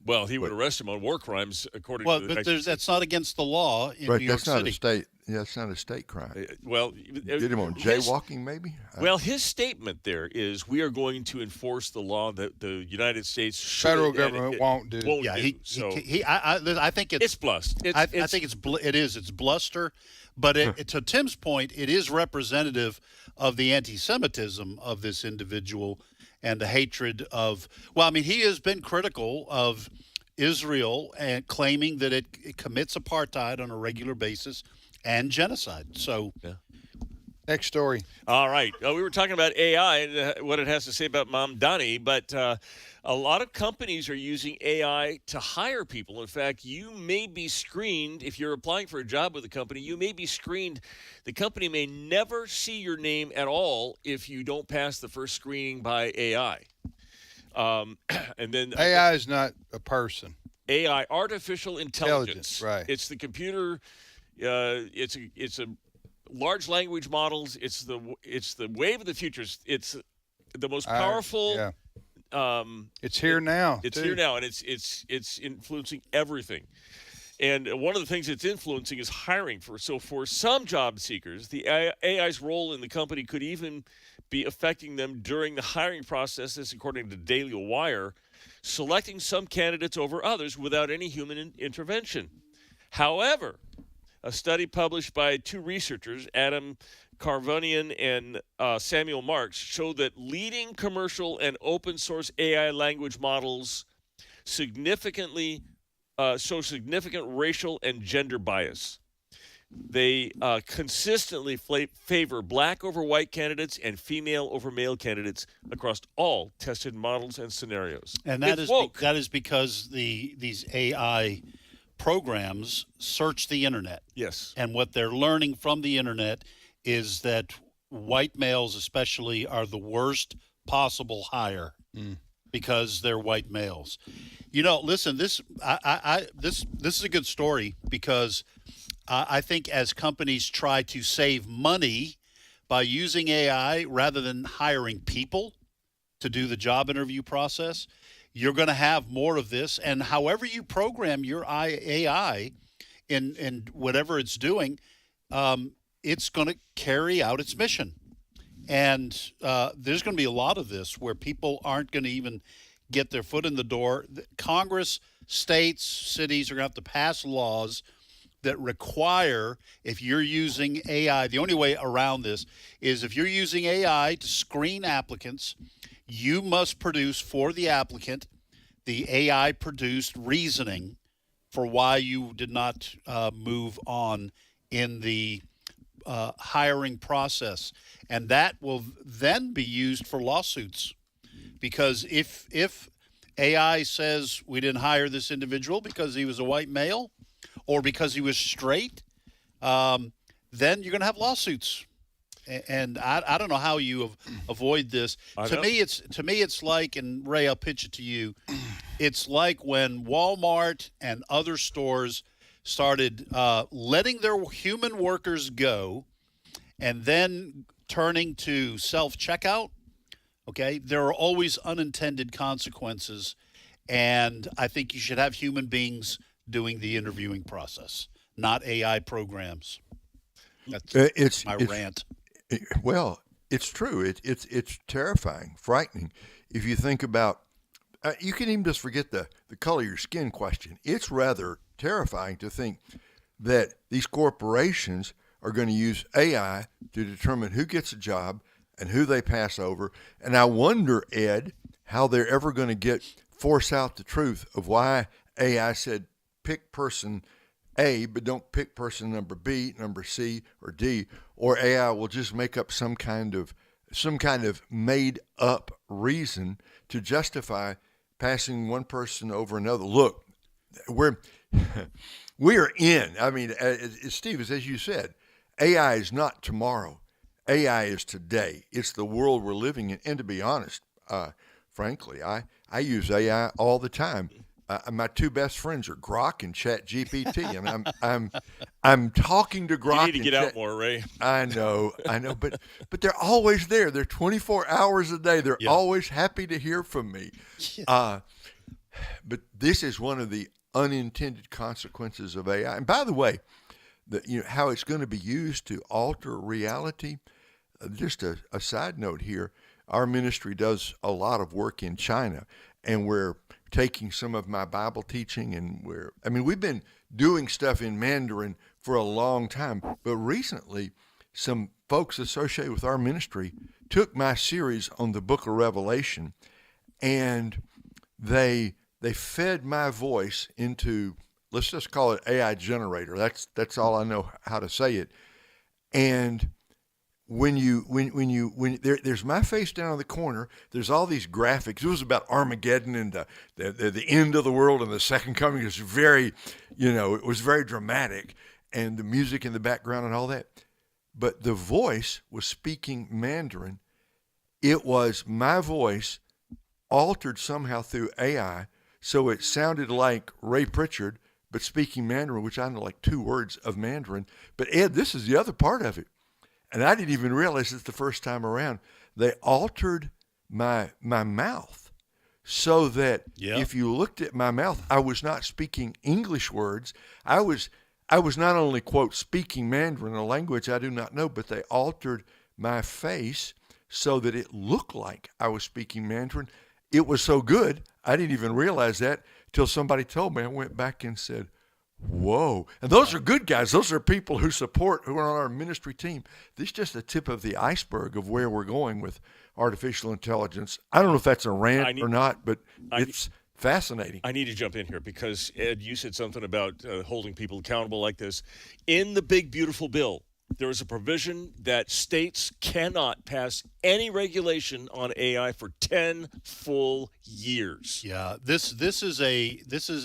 Well, he would arrest him on war crimes, according to the. Well, but that's not against the law in New York City. That's not a state crime. Well, get him on jaywalking, maybe. Well, his statement there is, we are going to enforce the law that the United States federal government won't do. I think it's bluster. I think it's bluster. But to Tim's point, it is representative of the anti-Semitism of this individual and the hatred of. Well, I mean, he has been critical of Israel and claiming that it commits apartheid on a regular basis and genocide. So, Next story. All right. We were talking about AI and what it has to say about Mom Donnie, but a lot of companies are using AI to hire people. In fact, you may be screened if you're applying for a job with a company. You may be screened. The company may never see your name at all if you don't pass the first screening by AI. And then AI is not a person. AI, artificial intelligence. Right. It's the computer. It's a large language models. It's the wave of the future. It's the most powerful. It's here now. It's here now, and it's influencing everything. And one of the things it's influencing is hiring. For some job seekers, the AI's role in the company could even be affecting them during the hiring process. This, according to Daily Wire, selecting some candidates over others without any human intervention. However, a study published by two researchers, Adam Carvonian and Samuel Marks, showed that leading commercial and open source AI language models significantly show significant racial and gender bias. They consistently favor black over white candidates and female over male candidates across all tested models and scenarios. And that is because these AI programs search the internet. Yes. And what they're learning from the internet is that white males especially are the worst possible hire because they're white males. You know, listen, this is a good story because I think as companies try to save money by using AI rather than hiring people to do the job interview process, you're going to have more of this. And however you program your AI in whatever it's doing, it's going to carry out its mission. And there's going to be a lot of this where people aren't going to even get their foot in the door. Congress, states, cities are going to have to pass laws that require, if you're using AI, the only way around this is if you're using AI to screen applicants, you must produce for the applicant the AI-produced reasoning for why you did not move on in the hiring process. And that will then be used for lawsuits. Because if AI says we didn't hire this individual because he was a white male or because he was straight, then you're going to have lawsuits. And I don't know how you avoid this. To me, it's like, and Ray, I'll pitch it to you. It's like when Walmart and other stores started letting their human workers go and then turning to self-checkout. Okay, there are always unintended consequences, and I think you should have human beings doing the interviewing process, not AI programs. That's my rant. Well, it's true. It's terrifying, frightening. If you think about, you can even just forget the color of your skin question. It's rather terrifying to think that these corporations are going to use AI to determine who gets a job and who they pass over. And I wonder, Ed, how they're ever going to force out the truth of why AI said pick person A, but don't pick person number B, number C, or D, or AI will just make up some kind of made up reason to justify passing one person over another. Look, we are in. I mean, Steve, as you said, AI is not tomorrow. AI is today. It's the world we're living in. And to be honest, frankly, I use AI all the time. My two best friends are Grok and ChatGPT. I mean, I'm talking to Grok. You need to get out more, Ray. I know, but they're always there. They're 24 hours a day. They're always happy to hear from me. But this is one of the unintended consequences of AI. And by the way, how it's going to be used to alter reality. Just a side note here, our ministry does a lot of work in China, and we're taking some of my Bible teaching, and we've been doing stuff in Mandarin for a long time, but recently some folks associated with our ministry took my series on the book of Revelation, and they fed my voice into, let's just call it AI generator. That's all I know how to say it. And there's my face down in the corner. There's all these graphics. It was about Armageddon and the end of the world and the second coming. It was very, it was very dramatic, and the music in the background and all that. But the voice was speaking Mandarin. It was my voice altered somehow through AI, so it sounded like Ray Pritchard, but speaking Mandarin, which I know like 2 words of Mandarin. But Ed, this is the other part of it. And I didn't even realize this the first time around. They altered my mouth so that if you looked at my mouth, I was not speaking English words. I was not only, quote, speaking Mandarin, a language I do not know, but they altered my face so that it looked like I was speaking Mandarin. It was so good, I didn't even realize that till somebody told me. I went back and said, whoa. And those are good guys. Those are people who are on our ministry team. This is just the tip of the iceberg of where we're going with artificial intelligence. I don't know if that's a rant or not, but it's fascinating. I need to jump in here because, Ed, you said something about holding people accountable like this. In the big, beautiful bill, there is a provision that states cannot pass any regulation on AI for 10 full years. Yeah, this is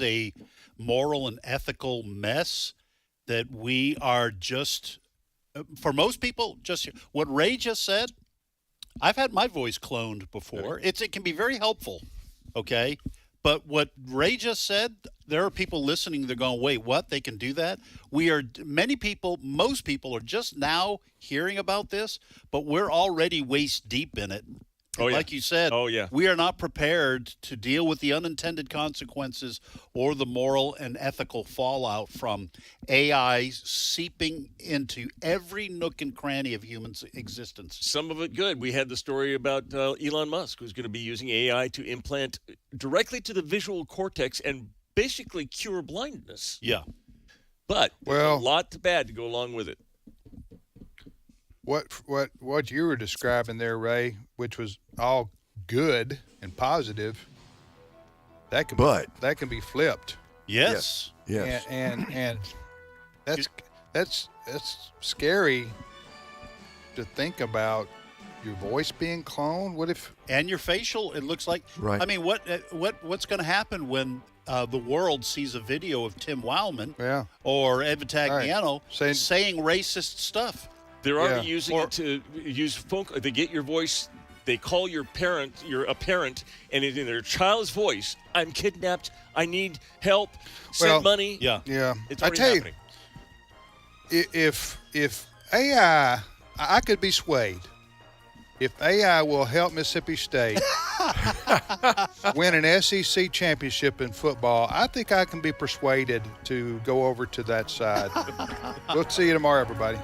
a moral and ethical mess that we are just, for most people, just what Ray just said. I've had my voice cloned before. It can be very helpful, okay? But what Ray just said, there are people listening. They're going, wait, what? They can do that? Most people are just now hearing about this, but we're already waist deep in it. Like you said, we are not prepared to deal with the unintended consequences or the moral and ethical fallout from AI seeping into every nook and cranny of human existence. Some of it good. We had the story about Elon Musk, who's going to be using AI to implant directly to the visual cortex and basically cure blindness. Yeah. But there's a lot bad to go along with it. What you were describing there, Ray, which was all good and positive, that can be flipped. Yes. Yes. And that's scary to think about. Your voice being cloned. What if? And your facial? It looks like. Right. I mean, what's going to happen when the world sees a video of Tim Wildman or Ed Vitagliano saying racist stuff? They're already using it to use phone. They get your voice. They call your parent. You're a parent, and in their child's voice, "I'm kidnapped. I need help. Send money." Yeah. It's I already tell happening. you, if AI, I could be swayed. If AI will help Mississippi State win an SEC championship in football, I think I can be persuaded to go over to that side. We'll see you tomorrow, everybody.